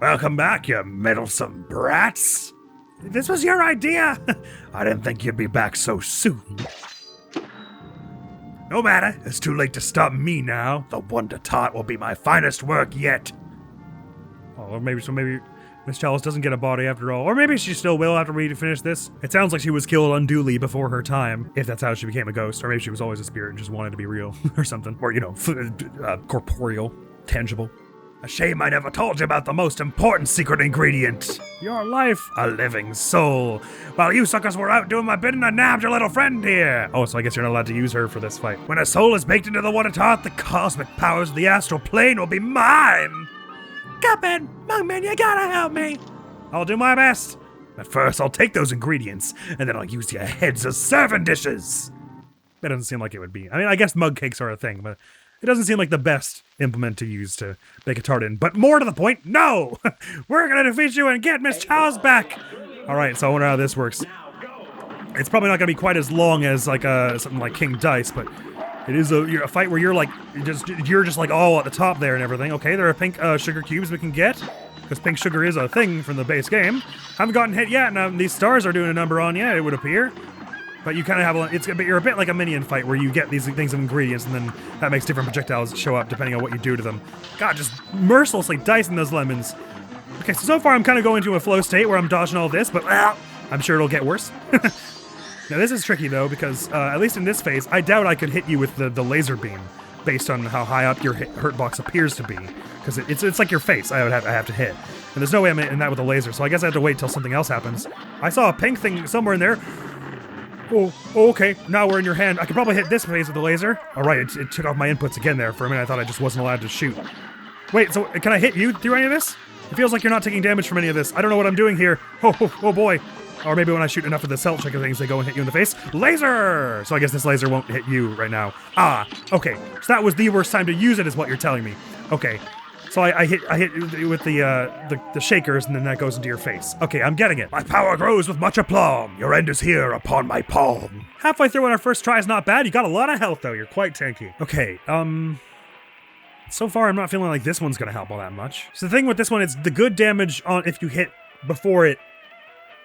Welcome back, you meddlesome brats. This was your idea. I didn't think you'd be back so soon. No matter, it's too late to stop me now. The Wonder Tart will be my finest work yet. Oh, or maybe Miss Chalice doesn't get a body after all. Or maybe she still will after we finish this. It sounds like she was killed unduly before her time, if that's how she became a ghost. Or maybe she was always a spirit and just wanted to be real, or something. Or, corporeal, tangible. A shame I never told you about the most important secret ingredient. Your life, a living soul. While you suckers were out doing my bidding, I nabbed your little friend here. Oh, so I guess you're not allowed to use her for this fight. When a soul is baked into the Wonder Tart, the cosmic powers of the astral plane will be mine. Cuphead, Mugman, you gotta help me. I'll do my best. But first, I'll take those ingredients, and then I'll use your heads as serving dishes. That doesn't seem like it would be. I mean, I guess mug cakes are a thing, but it doesn't seem like the best implement to use to bake a tart in. But more to the point, no! We're gonna defeat you and get Miss Chow's back! Alright, so I wonder how this works. It's probably not gonna be quite as long as like something like King Dice, but it is a fight where you're just like all at the top there and everything. Okay, there are pink sugar cubes we can get, because pink sugar is a thing from the base game. Haven't gotten hit yet, and these stars are doing a number on you, it would appear. But you kind of have you're a bit like a minion fight where you get these things of ingredients, and then that makes different projectiles show up depending on what you do to them. God, just mercilessly dicing those lemons. Okay, so far I'm kind of going to a flow state where I'm dodging all this, but I'm sure it'll get worse. Now this is tricky though, because at least in this phase, I doubt I could hit you with the laser beam, based on how high up your hurt box appears to be, because it's like your face I have to hit, and there's no way I'm in that with a laser. So I guess I have to wait till something else happens. I saw a pink thing somewhere in there. Oh, okay. Now we're in your hand. I could probably hit this phase with the laser. All right, it took off my inputs again there for a minute. I thought I just wasn't allowed to shoot. Wait, so can I hit you through any of this? It feels like you're not taking damage from any of this. I don't know what I'm doing here. Oh boy. Or maybe when I shoot enough of the cell checker things, they go and hit you in the face. Laser! So I guess this laser won't hit you right now. Okay. So that was the worst time to use it, is what you're telling me. Okay. So I hit with the shakers, and then that goes into your face. Okay, I'm getting it. My power grows with much aplomb. Your end is here upon my palm. Halfway through on our first try is not bad. You got a lot of health, though. You're quite tanky. Okay, so far I'm not feeling like this one's gonna help all that much. So the thing with this one is the good damage on if you hit before it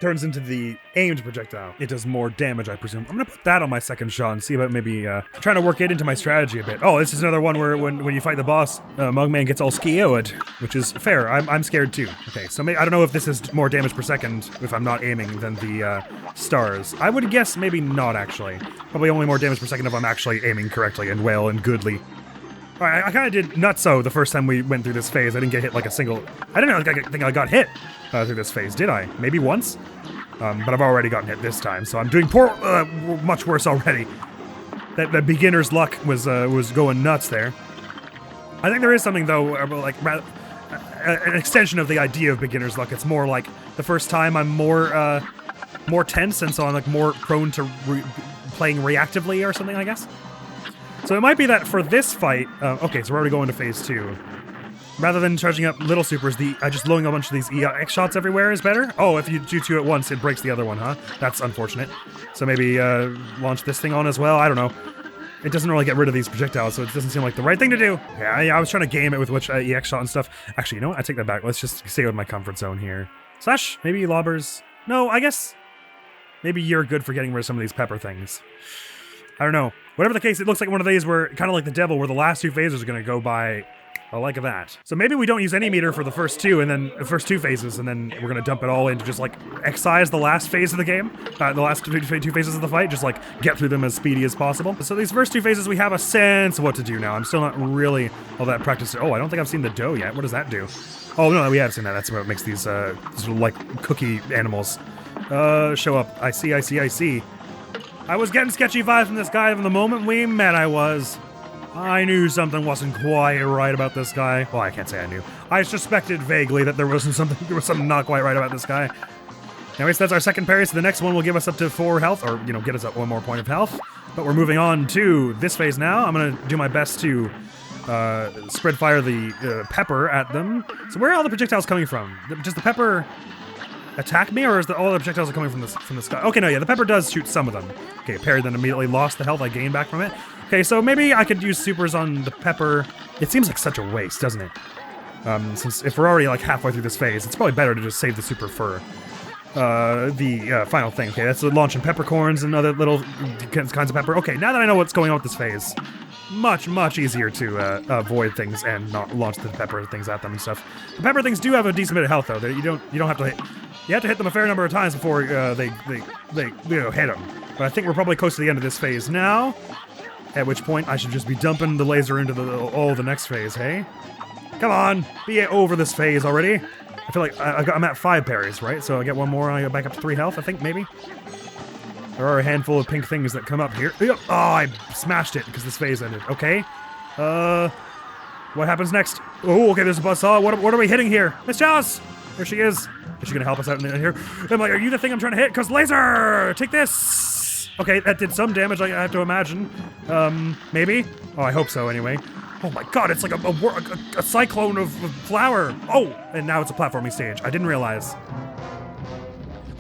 turns into the aimed projectile. It does more damage, I presume. I'm gonna put that on my second shot and see about maybe trying to work it into my strategy a bit. Oh, this is another one where when you fight the boss, Mugman gets all skioed, which is fair. I'm scared too. Okay, so I don't know if this is more damage per second if I'm not aiming than the stars. I would guess maybe not, actually. Probably only more damage per second if I'm actually aiming correctly and well and goodly. Alright, I kind of did nutso the first time we went through this phase. I didn't get hit like a single... I didn't think I got hit through this phase, did I? Maybe once? But I've already gotten hit this time, so I'm doing much worse already. That beginner's luck was going nuts there. I think there is something, though, like an extension of the idea of beginner's luck. It's more like the first time I'm more tense, and so I'm like more prone to playing reactively or something, I guess. So it might be that for this fight, okay, so we're already going to phase 2. Rather than charging up little supers, just loading a bunch of these EX shots everywhere is better? Oh, if you do 2 at once, it breaks the other one, huh? That's unfortunate. So maybe launch this thing on as well? I don't know. It doesn't really get rid of these projectiles, so it doesn't seem like the right thing to do. Yeah, I was trying to game it with which EX shot and stuff. Actually, you know what? I take that back. Let's just stay with my comfort zone here. Slash, maybe lobbers. No, I guess maybe you're good for getting rid of some of these pepper things. I don't know. Whatever the case, it looks like one of these where, kind of like the devil, where the last 2 phases are going to go by like that. So maybe we don't use any meter for the first 2, and then the first 2 phases, and then we're going to dump it all into just like excise the last phase of the game, the last two phases of the fight, just like get through them as speedy as possible. So these first 2 phases, we have a sense of what to do now. I'm still not really all that practiced. Oh, I don't think I've seen the dough yet. What does that do? Oh, no, we have seen that. That's what makes these sort of like cookie animals show up. I see. I was getting sketchy vibes from this guy from the moment we met. I knew something wasn't quite right about this guy. Well, I can't say I knew. I suspected vaguely that there was something not quite right about this guy. Anyways, that's our second parry, so the next one will give us up to 4 health, or, get us up 1 more point of health. But we're moving on to this phase now. I'm gonna do my best to spread fire the pepper at them. So where are all the projectiles coming from? Does the pepper attack me, or is all the projectiles are coming from the sky? Okay, no, yeah, the pepper does shoot some of them. Okay, parried, then immediately lost the health I gained back from it. Okay, so maybe I could use supers on the pepper. It seems like such a waste, doesn't it? Since if we're already like halfway through this phase, it's probably better to just save the super for the final thing. Okay, that's the launching peppercorns and other little kinds of pepper. Okay, now that I know what's going on with this phase, much easier to avoid things and not launch the pepper things at them and stuff. The pepper things do have a decent bit of health, though. You don't have to hit. You have to hit them a fair number of times before they hit them. But I think we're probably close to the end of this phase now. At which point I should just be dumping the laser into the next phase. Hey, come on, be over this phase already. I feel like I'm at 5 parries, right? So I get 1 more and I go back up to 3 health. I think maybe. There are a handful of pink things that come up here. Oh, I smashed it because this phase ended. Okay. What happens next? Oh, okay, there's a buzzsaw. What are we hitting here? Miss Chalice! There she is. Is she gonna help us out in here? I'm like, are you the thing I'm trying to hit? Because laser! Take this! Okay, that did some damage, I have to imagine. Maybe? Oh, I hope so, anyway. Oh my god, it's like a cyclone of flour. Oh, and now it's a platforming stage. I didn't realize.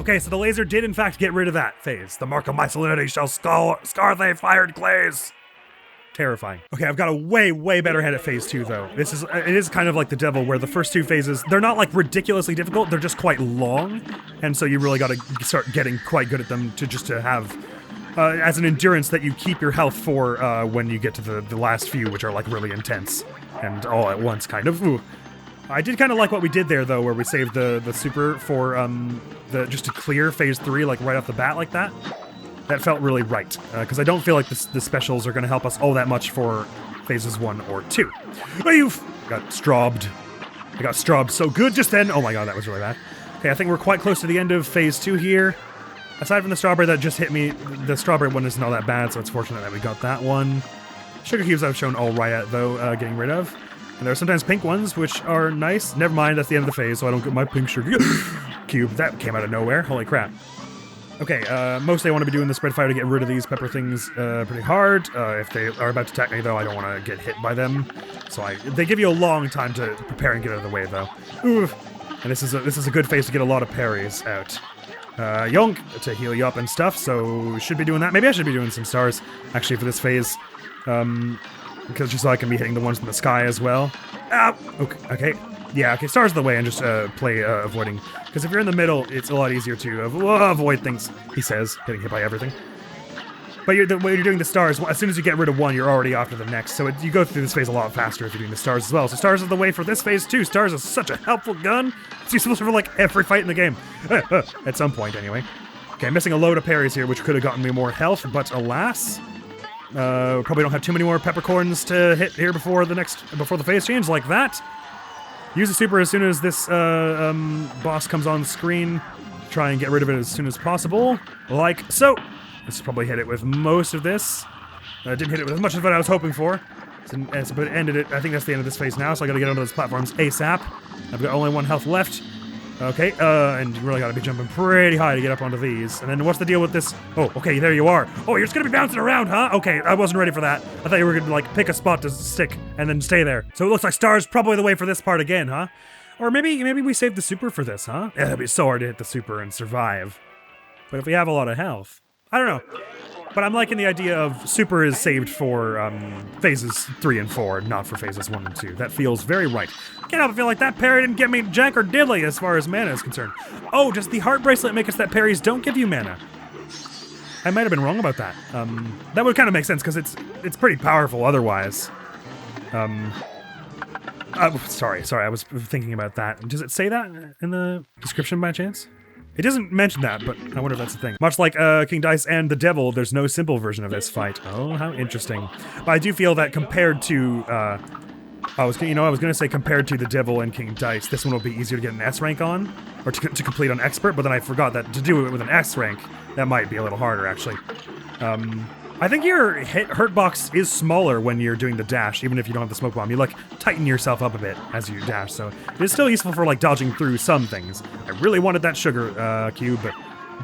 Okay, so the laser did in fact get rid of that phase. The mark of my salinity shall scar they fired clays. Terrifying. Okay, I've got a way better head at phase 2 though. It is kind of like the devil where the first 2 phases, they're not like ridiculously difficult, they're just quite long. And so you really gotta start getting quite good at them to have as an endurance that you keep your health for when you get to the last few, which are like really intense and all at once kind of. Ooh. I did kind of like what we did there though, where we saved the super for just to clear phase 3 like right off the bat like that. That felt really right, because I don't feel like the specials are going to help us all that much for phases 1 or 2. Oh, you got strobbed. I got strobbed so good just then. Oh my god, that was really bad. Okay, I think we're quite close to the end of phase 2 here. Aside from the strawberry that just hit me, the strawberry one isn't all that bad, so it's fortunate that we got that one. Sugar cubes I've shown all right at, though, getting rid of. And there are sometimes pink ones, which are nice. Never mind, that's the end of the phase, so I don't get my pink sugar cube. That came out of nowhere. Holy crap. Okay, mostly I want to be doing the spread fire to get rid of these pepper things pretty hard. If they are about to attack me, though, I don't want to get hit by them. So they give you a long time to prepare and get out of the way, though. Oof. And this is a good phase to get a lot of parries out. Yonk, to heal you up and stuff, so should be doing that. Maybe I should be doing some stars, actually, for this phase. Because just so I can be hitting the ones in the sky as well. Ah, okay. Yeah, okay, stars the way and just play avoiding. Because if you're in the middle, it's a lot easier to avoid things, he says, getting hit by everything. But when you're doing the stars, as soon as you get rid of one, you're already off to the next. So you go through this phase a lot faster if you're doing the stars as well. So stars is the way for this phase too. Stars is such a helpful gun. It's useful for like every fight in the game. At some point, anyway. Okay, I'm missing a load of parries here, which could have gotten me more health, but alas. Probably don't have too many more peppercorns to hit here before the phase change like that. Use the super as soon as this boss comes on screen. Try and get rid of it as soon as possible, like so. This probably hit it with most of this. Didn't hit it with as much of what I was hoping for. But it ended it. I think that's the end of this phase now, so I gotta get onto those platforms ASAP. I've got only 1 health left. Okay, and you really gotta be jumping pretty high to get up onto these. And then what's the deal with this? Oh, okay, there you are. Oh, you're just gonna be bouncing around, huh? Okay, I wasn't ready for that. I thought you were gonna, like, pick a spot to stick and then stay there. So it looks like star's probably the way for this part again, huh? Or maybe we saved the super for this, huh? Yeah, it'd be so hard to hit the super and survive. But if we have a lot of health... I don't know. But I'm liking the idea of super is saved for phases 3 and 4, not for phases 1 and 2. That feels very right. Can't help but feel like that parry didn't get me jack or diddly as far as mana is concerned. Oh, does the heart bracelet make us that parries don't give you mana? I might have been wrong about that. That would kind of make sense because it's pretty powerful otherwise. Sorry, I was thinking about that. Does it say that in the description by chance? It doesn't mention that, but I wonder if that's the thing. Much like King Dice and the Devil, there's no simple version of this fight. Oh, how interesting. But I do feel that compared to, I was gonna say compared to the Devil and King Dice, this one will be easier to get an S rank on, or to complete on Expert, but then I forgot that to do it with an S rank, that might be a little harder, actually. I think your hurt box is smaller when you're doing the dash, even if you don't have the smoke bomb. You, like, tighten yourself up a bit as you dash, so it's still useful for, like, dodging through some things. I really wanted that sugar cube,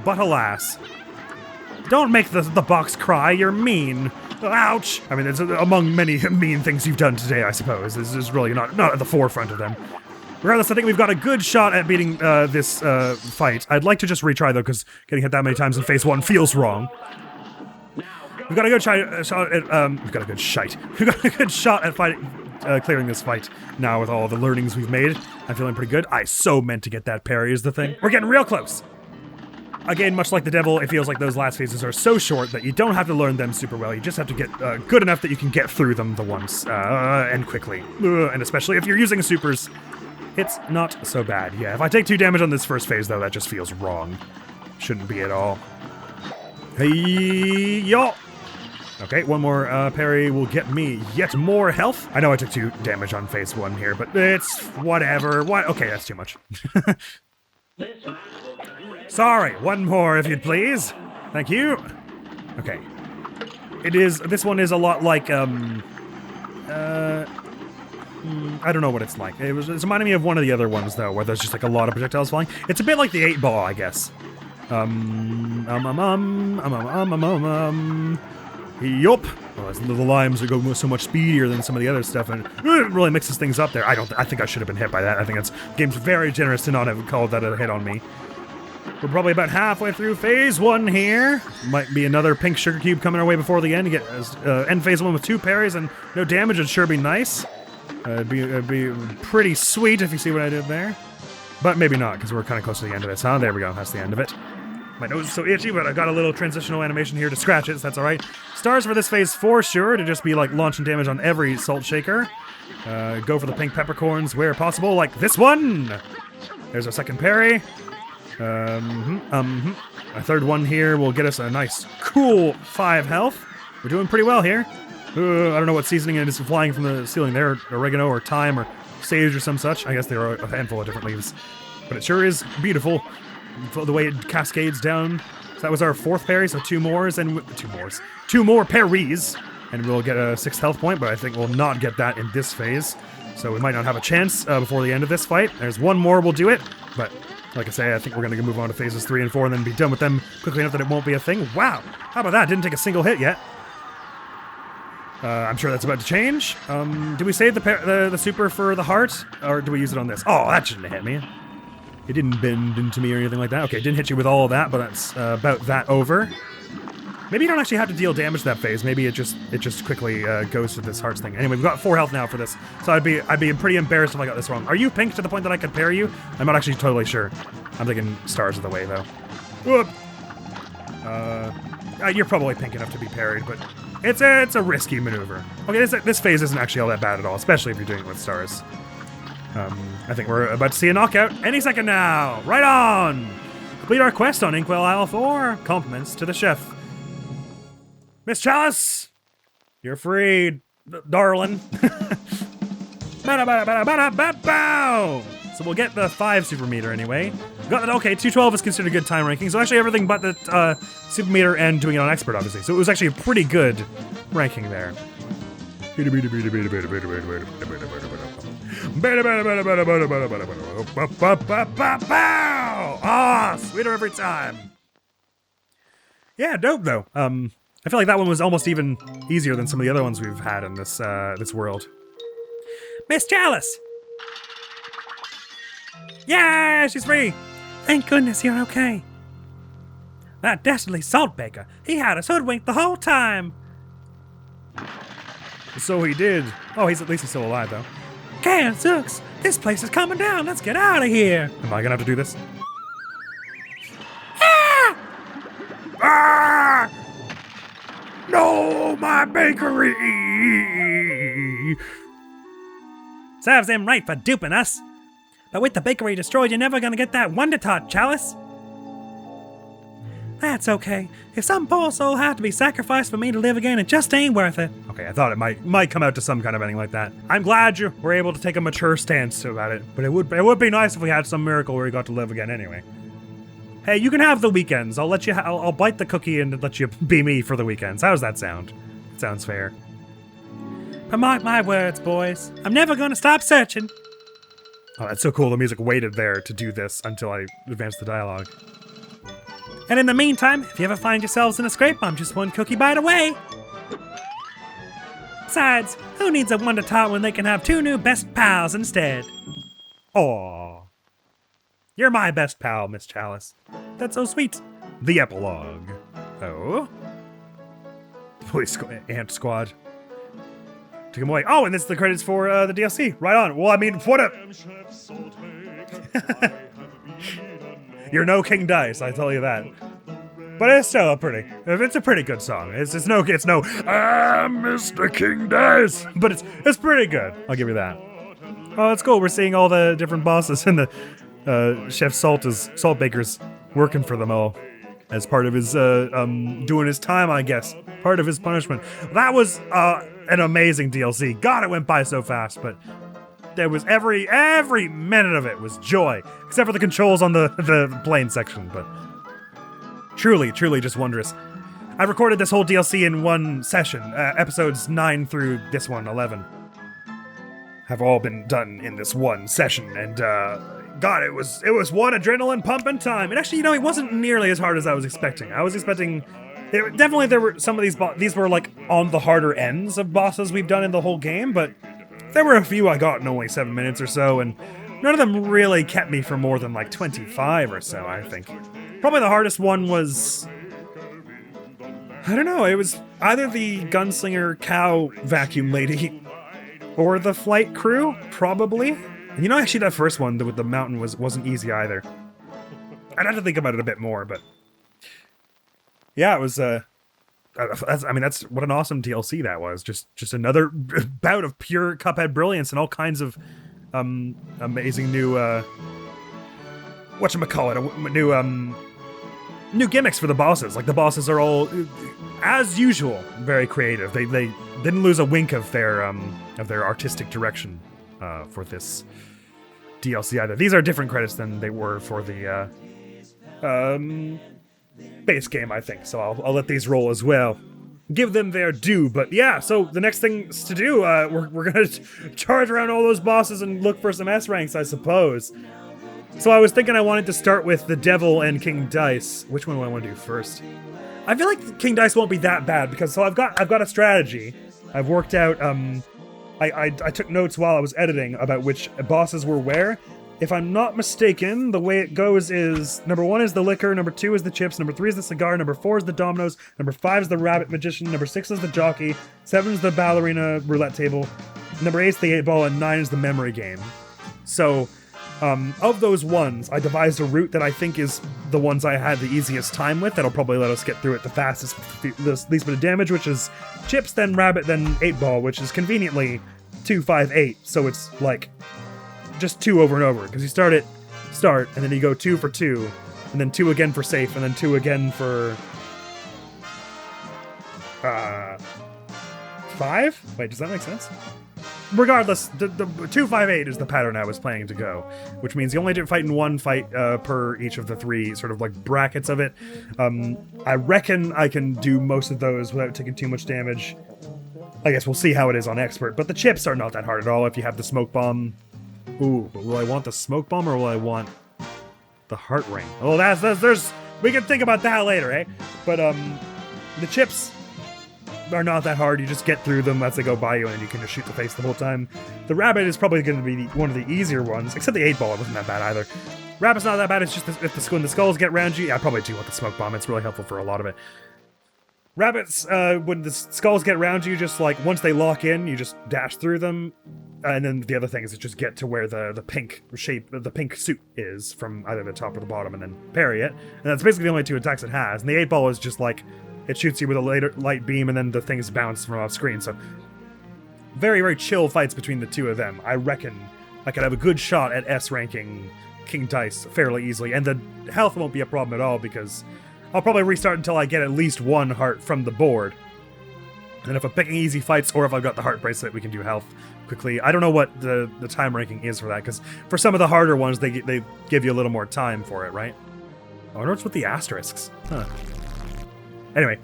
but alas. Don't make the box cry, you're mean. Ouch! I mean, it's among many mean things you've done today, I suppose. This is really not at the forefront of them. Regardless, I think we've got a good shot at beating this fight. I'd like to just retry, though, because getting hit that many times in phase 1 feels wrong. We've got a good shot at fighting, clearing this fight now with all the learnings we've made. I'm feeling pretty good. I so meant to get that parry is the thing. We're getting real close. Again, much like the Devil, it feels like those last phases are so short that you don't have to learn them super well. You just have to get good enough that you can get through them the once, and quickly. And especially if you're using supers, it's not so bad. Yeah, if I take 2 damage on this first phase, though, that just feels wrong. Shouldn't be at all. Hey, yo! Okay, one more parry will get me yet more health. I know I took 2 damage on phase 1 here, but it's whatever. Okay, that's too much. Sorry, one more if you'd please. Thank you. Okay. This one is a lot like, I don't know what it's like. It's reminding me of one of the other ones, though, where there's just like a lot of projectiles flying. It's a bit like the 8-ball, I guess. Yup. Oh, the limes go so much speedier than some of the other stuff, and it really mixes things up there. I think I should have been hit by that. I think the game's very generous to not have called that a hit on me. We're probably about halfway through phase 1 here. Might be another pink sugar cube coming our way before the end to get end phase 1 with 2 parries and no damage. It'd sure be nice. It'd be pretty sweet if you see what I did there. But maybe not, because we're kind of close to the end of this, huh? There we go, that's the end of it. My nose is so itchy, but I got a little transitional animation here to scratch it, so that's alright. Stars for this phase for sure, to just be like launching damage on every salt shaker. Go for the pink peppercorns where possible, like this one! There's our second parry. A third one here will get us a nice, cool 5 health. We're doing pretty well here. I don't know what seasoning it is flying from the ceiling there, oregano or thyme or sage or some such. I guess there are a handful of different leaves. But it sure is beautiful, the way it cascades down. So that was our 4th parry, so 2 more parries, and we'll get a 6th health point, but I think we'll not get that in this phase. So we might not have a chance before the end of this fight. There's one more, we'll do it, but like I say, I think we're going to move on to phases 3 and 4 and then be done with them quickly enough that it won't be a thing. Wow, how about that? Didn't take a single hit yet. I'm sure that's about to change. Do we save the super for the heart, or do we use it on this? Oh, that shouldn't have hit me. It didn't bend into me or anything like that. Okay, it didn't hit you with all of that, but that's about that over. Maybe you don't actually have to deal damage that phase. Maybe it just quickly goes to this hearts thing. Anyway, we've got 4 health now for this, so I'd be pretty embarrassed if I got this wrong. Are you pink to the point that I could parry you? I'm not actually totally sure. I'm thinking stars are the way though. Whoop. You're probably pink enough to be parried, but it's a risky maneuver. Okay, this phase isn't actually all that bad at all, especially if you're doing it with stars. I think we're about to see a knockout any second now. Right on! Complete our quest on Inkwell Isle 4. Compliments to the chef. Miss Chalice! You're freed, darling. So we'll get the 5 super meter anyway. Got that. Okay, 212 is considered a good time ranking, so actually everything but the super meter and doing it on expert, obviously. So it was actually a pretty good ranking there. Ah, sweeter every time. Yeah, dope though. I feel like that one was almost even easier than some of the other ones we've had in this this world. Miss Chalice! Yeah, she's free! Thank goodness you're okay. That dastardly Saltbaker, he had us hoodwinked the whole time. So he did. Oh, at least he's still alive though. Zooks, this place is coming down. Let's get out of here. Am I gonna have to do this? Ah! Ah! No, my bakery! Serves them right for duping us. But with the bakery destroyed, you're never gonna get that Wonder Tot, Chalice. That's okay. If some poor soul had to be sacrificed for me to live again, it just ain't worth it. Okay, I thought it might come out to some kind of ending like that. I'm glad you were able to take a mature stance about it, but it would be nice if we had some miracle where you got to live again anyway. Hey, you can have the weekends. I'll let you. I'll bite the cookie and let you be me for the weekends. How does that sound? Sounds fair. But mark my words, boys. I'm never gonna stop searching. Oh, that's so cool. The music waited there to do this until I advanced the dialogue. And in the meantime, if you ever find yourselves in a scrape, I'm just one cookie bite away. Besides, who needs a Wonder Tot when they can have 2 new best pals instead? Aww. You're my best pal, Miss Chalice. That's so sweet. The epilogue. Oh? Police Ant Squad. Took him away. Oh, and this is the credits for the DLC. Right on. Well, I mean, what a... You're no King Dice, I tell you that. But it's still it's a pretty good song. It's no, Mr. King Dice. But it's pretty good. I'll give you that. Oh, it's cool. We're seeing all the different bosses and the Chef Saltbaker's working for them all as part of his doing his time, I guess. Part of his punishment. That was an amazing DLC. God, it went by so fast, but there was every minute of it was joy, except for the controls on the plane section, but truly just wondrous. I recorded this whole DLC in one session. Episodes 9 through this one, 11, have all been done in this one session, and God, it was one adrenaline pumping time. And actually, it wasn't nearly as hard as I was expecting. I was expecting... There were some of these were like on the harder ends of bosses we've done in the whole game, but there were a few I got in only 7 minutes or so, and none of them really kept me for more than like 25 or so, I think. Probably the hardest one was... I don't know, it was either the gunslinger cow vacuum lady or the flight crew, probably. And actually that first one with the mountain wasn't easy either. I'd have to think about it a bit more, but... Yeah, it was, that's what an awesome DLC that was. Just another bout of pure Cuphead brilliance and all kinds of, amazing new, new gimmicks for the bosses. Like, the bosses are all, as usual, very creative. They didn't lose a wink of their artistic direction, for this DLC either. These are different credits than they were for the, base game, I think, so I'll let these roll as well. Give them their due, but yeah, so the next things to do, we're gonna charge around all those bosses and look for some S ranks, I suppose. So I was thinking I wanted to start with the Devil and King Dice. Which one do I want to do first? I feel like King Dice won't be that bad, because I've got a strategy. I've worked out, I took notes while I was editing about which bosses were where. If I'm not mistaken, the way it goes is, number 1 is the liquor, number 2 is the chips, number 3 is the cigar, number 4 is the dominoes, number 5 is the rabbit magician, number 6 is the jockey, 7 is the ballerina roulette table, number 8 is the 8-ball, and 9 is the memory game. So, of those ones, I devised a route that I think is the ones I had the easiest time with, that'll probably let us get through it the fastest, the least bit of damage, which is chips, then rabbit, then 8-ball, which is conveniently 2, 5, 8, so it's like... just 2 over and over, because you start, and then you go 2 for 2, and then 2 again for safe, and then 2 again for... 5? Wait, does that make sense? Regardless, the 2, 5, 8 is the pattern I was planning to go, which means you only fight in 1 fight per each of the 3 sort of like brackets of it. I reckon I can do most of those without taking too much damage. I guess we'll see how it is on Expert, but the chips are not that hard at all if you have the smoke bomb. Ooh, but will I want the smoke bomb or will I want the heart ring? Oh, we can think about that later, eh? But, the chips are not that hard. You just get through them as they go by you and you can just shoot the face the whole time. The rabbit is probably going to be one of the easier ones, except the 8-ball, it wasn't that bad either. Rabbit's not that bad, it's just if when the skulls get around you, yeah, I probably do want the smoke bomb, it's really helpful for a lot of it. Rabbits, when the skulls get around you, just like, once they lock in, you just dash through them. And then the other thing is to just get to where the pink shape, the pink suit is from either the top or the bottom, and then parry it. And that's basically the only 2 attacks it has. And the 8-ball is just like, it shoots you with a light beam, and then the things bounce from off screen. So, very, very chill fights between the 2 of them. I reckon I could have a good shot at S-ranking King Dice fairly easily. And the health won't be a problem at all, because I'll probably restart until I get at least 1 heart from the board. And if I'm picking easy fights, or if I've got the heart bracelet, we can do health quickly. I don't know what the time ranking is for that, because for some of the harder ones, they give you a little more time for it, right? I wonder what's with the asterisks. Huh. Anyway,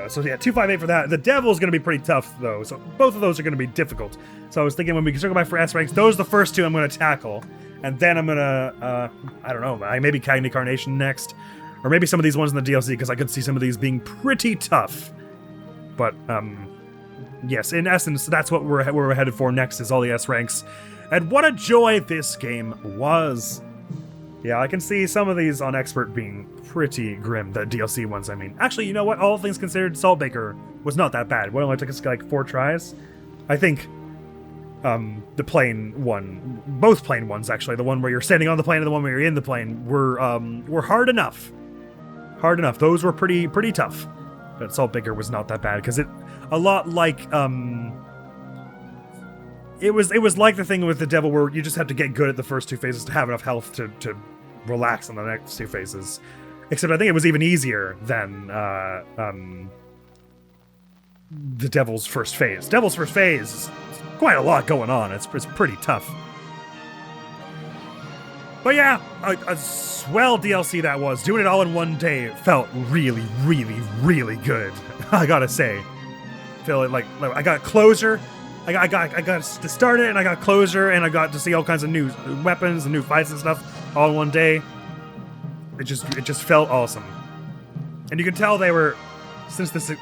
so yeah, 2, 5, 8 for that. The Devil's going to be pretty tough, though, so both of those are going to be difficult. So I was thinking when we circle back for S ranks, those are the first 2 I'm going to tackle, and then I'm going to, I don't know, maybe Cagney Carnation next, or maybe some of these ones in the DLC, because I could see some of these being pretty tough. But, yes, in essence, that's what we're headed for next, is all the S ranks. And what a joy this game was! Yeah, I can see some of these on Expert being pretty grim, the DLC ones, I mean. Actually, you know what? All things considered, Saltbaker was not that bad. It only took us like 4 tries. I think, the plane one, both plane ones, actually, the one where you're standing on the plane and the one where you're in the plane, were hard enough. Hard enough. Those were pretty tough. But Saltbaker was not that bad, because a lot like, it was like the thing with the Devil where you just have to get good at the first 2 phases to have enough health to relax on the next 2 phases. Except I think it was even easier than, the Devil's first phase. Devil's first phase is quite a lot going on. It's pretty tough. But yeah, a swell DLC that was. Doing it all in one day felt really, really, really good. I gotta say. Feel like I got closure I got to start it, and I got closure, and I got to see all kinds of new weapons and new fights and stuff all in one day. It just felt awesome. And you can tell they were, since the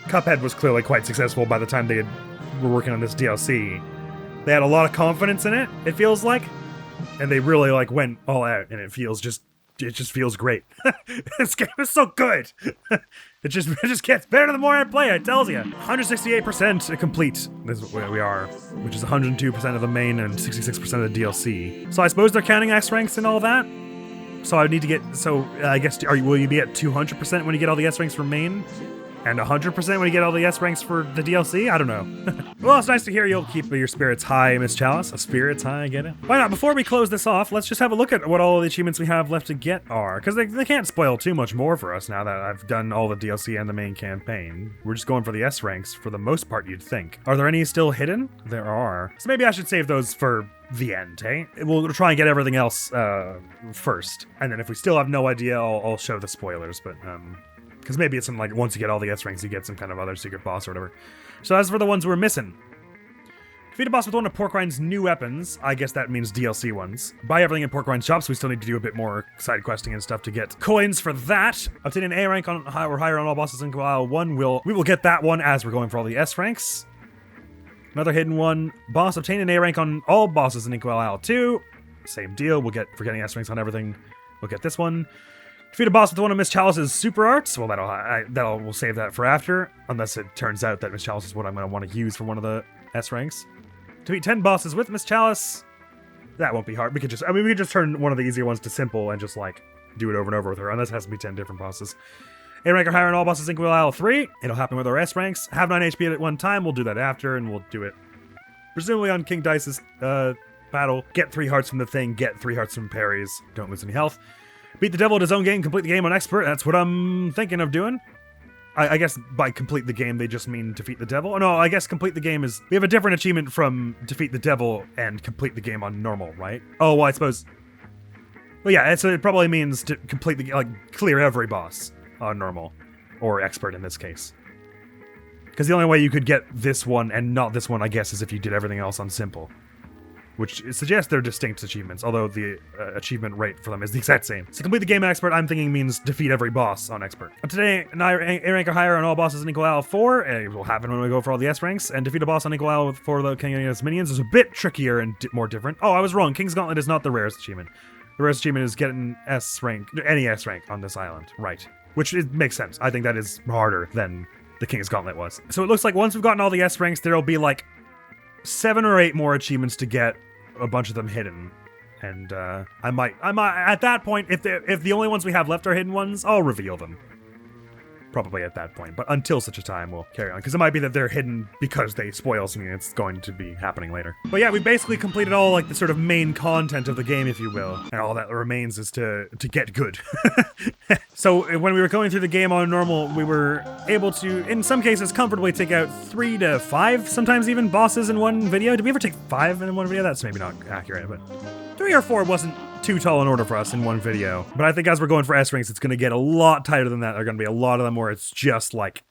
Cuphead was clearly quite successful by the time they were working on this DLC, they had a lot of confidence in it, it feels like. And they really like went all out, and it just feels great. This game is so good. It just gets better the more I play, I tells you. 168% complete is where we are, which is 102% of the main and 66% of the DLC. So I suppose they're counting S ranks and all that. So I need to get, I guess, will you be at 200% when you get all the S ranks for main? And 100% when you get all the S ranks for the DLC? I don't know. Well, it's nice to hear you'll keep your spirits high, Miss Chalice. Spirits high, I get it. Why not? Before we close this off, let's just have a look at what all the achievements we have left to get are. Because they can't spoil too much more for us now that I've done all the DLC and the main campaign. We're just going for the S ranks for the most part, you'd think. Are there any still hidden? There are. So maybe I should save those for the end, hey? We'll try and get everything else first. And then if we still have no idea, I'll show the spoilers, but because maybe it's something like once you get all the S ranks, you get some kind of other secret boss or whatever. So as for the ones we're missing, defeat a boss with one of Porkrind's new weapons. I guess that means DLC ones. Buy everything in Porkrind's shops. We still need to do a bit more side questing and stuff to get coins for that. Obtain an A rank on or higher on all bosses in Isle 1. We will get that one as we're going for all the S ranks. Another hidden one. Boss, obtain an A rank on all bosses in Inkwell Isle 2. Same deal. For getting S ranks on everything. We'll get this one. Defeat a boss with one of Miss Chalice's super arts. Well, we'll save that for after, unless it turns out that Miss Chalice is what I'm going to want to use for one of the S ranks. Defeat 10 bosses with Miss Chalice. That won't be hard. We could just turn one of the easier ones to simple and just like do it over and over with her, unless it has to be 10 different bosses. A rank or higher on all bosses in Inkwell Isle 3. It'll happen with our S ranks. Have 9 HP at one time. We'll do that after, and we'll do it presumably on King Dice's battle. Get 3 hearts from the thing. Get 3 hearts from parries. Don't lose any health. Beat the devil at his own game, complete the game on expert. That's what I'm thinking of doing. I guess by complete the game, they just mean defeat the devil. Oh, no, I guess complete the game is... We have a different achievement from defeat the devil and complete the game on normal, right? Oh, well, I suppose... Well, yeah, so it probably means to complete the... Like, clear every boss on normal. Or expert in this case. Because the only way you could get this one and not this one, I guess, is if you did everything else on simple. Which suggests they're distinct achievements, although the achievement rate for them is the exact same. So complete the game on expert, I'm thinking means defeat every boss on expert. Today, A rank or higher on all bosses in Inkwell Isle 4. It will happen when we go for all the S ranks. And defeat a boss on Inkwell Isle for the King and his minions is a bit trickier and more different. Oh, I was wrong. King's Gauntlet is not the rarest achievement. The rarest achievement is getting S rank, any S rank on this island. Right. Which makes sense. I think that is harder than the King's Gauntlet was. So it looks like once we've gotten all the S ranks, there'll be like 7 or 8 more achievements to get, a bunch of them hidden, and I might at that point, if the only ones we have left are hidden ones, I'll reveal them. Probably at that point, but until such a time, we'll carry on, because it might be that they're hidden because they spoil something that's going to be happening later. But yeah, we basically completed all like the sort of main content of the game, if you will, and all that remains is to get good. So when we were going through the game on normal, we were able to, in some cases, comfortably take out 3 to 5, sometimes even, bosses in one video. Did we ever take 5 in one video? That's maybe not accurate, but 3 or 4 wasn't too tall an order for us in one video. But I think as we're going for S ranks, it's going to get a lot tighter than that. There are going to be a lot of them where it's just like,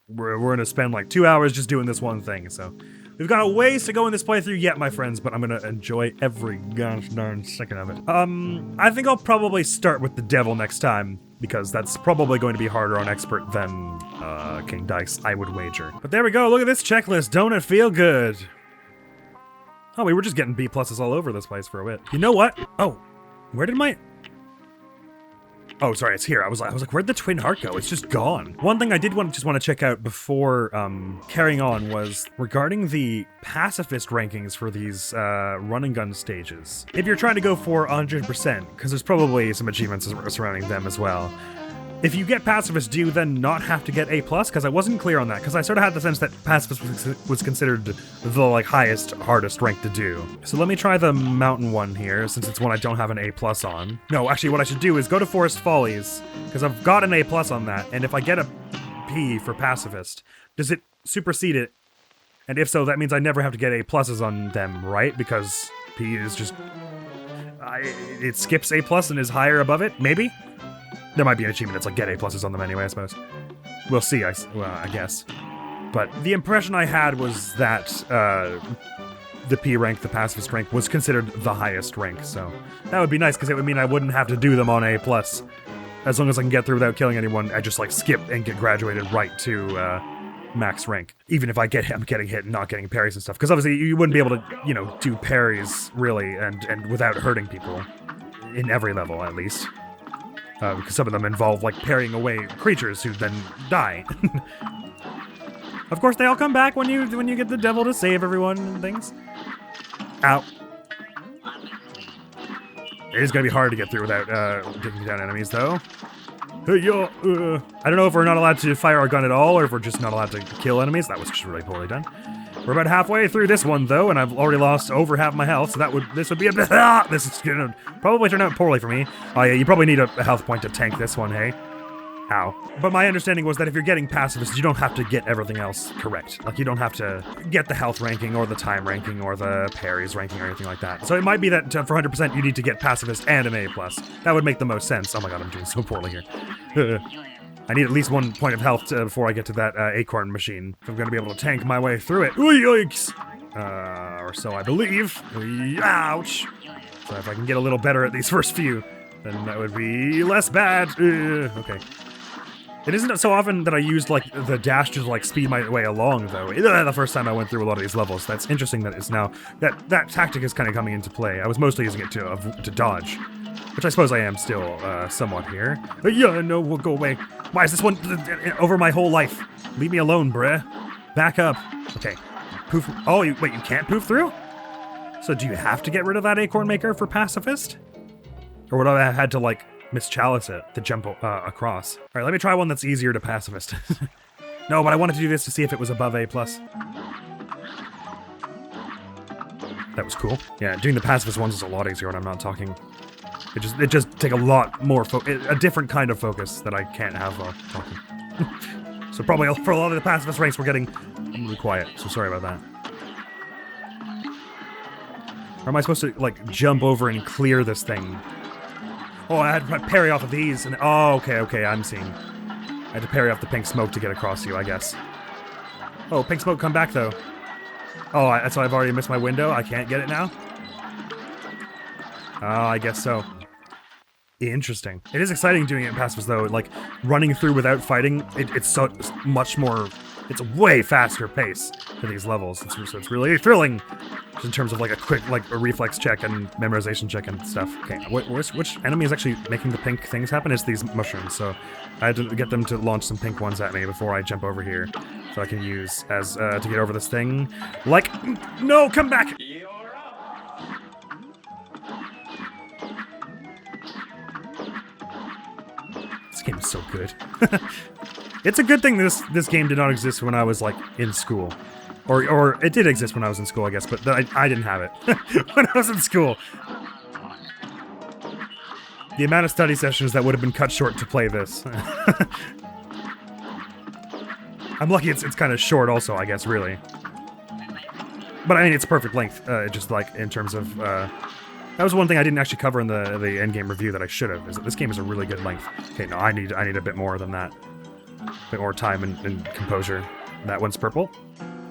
we're going to spend like 2 hours just doing this one thing. So we've got a ways to go in this playthrough yet, my friends, but I'm going to enjoy every gosh darn second of it. I think I'll probably start with the devil next time, because that's probably going to be harder on expert than King Dice, I would wager. But there we go. Look at this checklist. Don't it feel good? Oh, we were just getting B pluses all over this place for a bit. You know what? Oh, where did my... Oh, sorry, it's here. I was like, where'd the twin heart go? It's just gone. One thing I did want to check out before carrying on was regarding the pacifist rankings for these run and gun stages. If you're trying to go for 100%, because there's probably some achievements surrounding them as well. If you get pacifist, do you then not have to get A+? Because I wasn't clear on that, because I sort of had the sense that pacifist was considered the like highest, hardest rank to do. So let me try the mountain one here, since it's one I don't have an A+ on. No, actually what I should do is go to Forest Follies, because I've got an A+ on that, and if I get a P for pacifist, does it supersede it? And if so, that means I never have to get A+ on them, right? Because P is just... it skips A+ and is higher above it, maybe? There might be an achievement that's like get A+ on them anyway, I suppose. We'll see, I guess. but the impression I had was that the P rank, the pacifist rank, was considered the highest rank, so that would be nice, because it would mean I wouldn't have to do them on A+. As long as I can get through without killing anyone, I just, like, skip and get graduated right to max rank. Even if I'm getting hit and not getting parries and stuff, because obviously you wouldn't be able to, you know, do parries, really, and without hurting people. In every level, at least. Because some of them involve, like, parrying away creatures who then die. Of course, they all come back when you get the devil to save everyone and things. Ow. It is gonna be hard to get through without taking down enemies, though. Hey, yo, I don't know if we're not allowed to fire our gun at all, or if we're just not allowed to kill enemies. That was just really poorly done. We're about halfway through this one, though, and I've already lost over half my health, so this would be a bit... This is gonna probably turn out poorly for me. Oh, yeah, you probably need a health point to tank this one, hey? Ow. But my understanding was that if you're getting pacifist, you don't have to get everything else correct. Like, you don't have to get the health ranking, or the time ranking, or the parries ranking, or anything like that. So it might be that for 100% you need to get pacifist and an A+. That would make the most sense. Oh my god, I'm doing so poorly here. I need at least 1 point of health before I get to that acorn machine. If I'm going to be able to tank my way through it. Yikes! Or so I believe. Ouch! So if I can get a little better at these first few, then that would be less bad. Okay. It isn't so often that I used, like, the dash to, like, speed my way along, though. The first time I went through a lot of these levels. That's interesting that it's now... That tactic is kind of coming into play. I was mostly using it to dodge. Which I suppose I am still, somewhat here. Yeah, no, we'll go away. Why is this one over my whole life? Leave me alone, bruh. Back up. Okay. Poof. Oh, wait, you can't poof through? So do you have to get rid of that acorn maker for pacifist? Or would I have had to, like, mischalice it to jump across? All right, let me try one that's easier to pacifist. No, but I wanted to do this to see if it was above A+. That was cool. Yeah, doing the pacifist ones is a lot easier when I'm not talking. It just take a lot more a different kind of focus that I can't have while talking. So probably for a lot of the pacifist ranks we're getting really quiet, so sorry about that. Or am I supposed to, like, jump over and clear this thing? Oh, I had to parry off of these, and oh, okay, I'm seeing. I had to parry off the pink smoke to get across you, I guess. Oh, pink smoke come back, though. Oh, so I've already missed my window? I can't get it now? Oh, I guess so. Interesting. It is exciting doing it in pacifist, though. Like, running through without fighting, it's so much more... It's a way faster pace for these levels. So it's really thrilling in terms of, like, a quick, like, a reflex check and memorization check and stuff. Okay, which enemy is actually making the pink things happen? It's these mushrooms, so I had to get them to launch some pink ones at me before I jump over here. So I can use as, to get over this thing. Like, no, come back! This game is so good. It's a good thing this game did not exist when I was, like, in school. Or it did exist when I was in school, I guess, but I didn't have it when I was in school. The amount of study sessions that would have been cut short to play this. I'm lucky it's kind of short also, I guess, really. But I mean, it's perfect length, just like in terms of... That was one thing I didn't actually cover in the endgame review that I should have, is that this game is a really good length. Okay, no, I need a bit more than that. A bit more time and composure. That one's purple.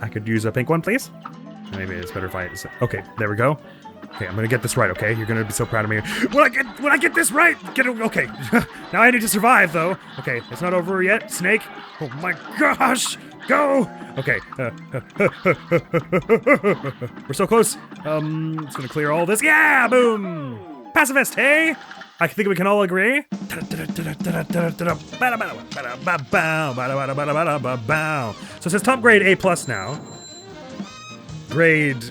I could use a pink one, please. Maybe it's better if I... Okay, there we go. Okay, I'm gonna get this right, okay? You're gonna be so proud of me. When I get this right! Okay. Now I need to survive, though. Okay, it's not over yet. Snake. Oh my gosh! Go! Okay. We're so close. It's gonna clear all this. Yeah! Boom! Pacifist, hey? I think we can all agree. So it says top grade A+ now. Grade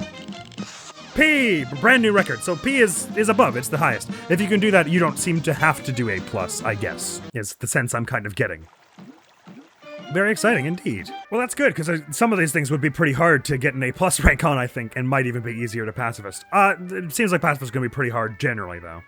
P, brand new record. So P is above, it's the highest. If you can do that, you don't seem to have to do A+, I guess, is the sense I'm kind of getting. Very exciting indeed. Well, that's good, because some of these things would be pretty hard to get an A+ rank on, I think, and might even be easier to pacifist. It seems like pacifist is going to be pretty hard generally, though.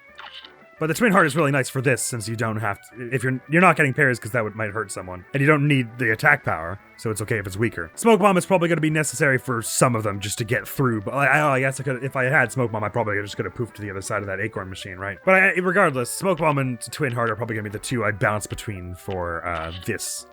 But the twin heart is really nice for this, since you don't have to... If you're not getting parries, because that might hurt someone. And you don't need the attack power, so it's okay if it's weaker. Smoke bomb is probably going to be necessary for some of them, just to get through. But I guess if I had smoke bomb, I probably just could have poofed to the other side of that acorn machine, right? But regardless, smoke bomb and twin heart are probably going to be the two I bounce between for this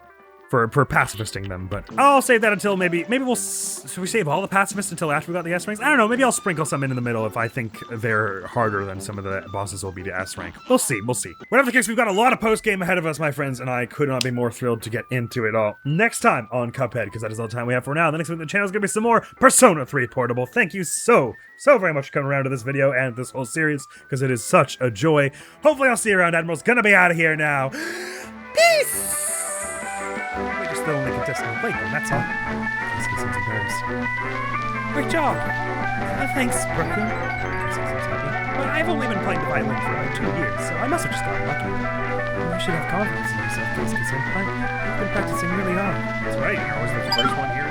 for pacifisting them, but I'll save that until maybe should we save all the pacifists until after we got the S ranks? I don't know, maybe I'll sprinkle some in the middle if I think they're harder than some of the bosses will be to S rank. We'll see. Whatever the case, we've got a lot of post-game ahead of us, my friends, and I could not be more thrilled to get into it all next time on Cuphead, because that is all the time we have for now. The next week on the channel is going to be some more Persona 3 Portable. Thank you so very much for coming around to this video and this whole series, because it is such a joy. Hopefully I'll see you around. Admiral's gonna be out of here now. Peace! We just still only contestant played them, that's all. This kid seems embarrassed. Great job! Thanks, Brooklyn. But I've only been playing the violin for like 2 years, so I must have just gotten lucky. You should have confidence in yourself, Case. I've been practicing really hard. That's right, you're always the first one here.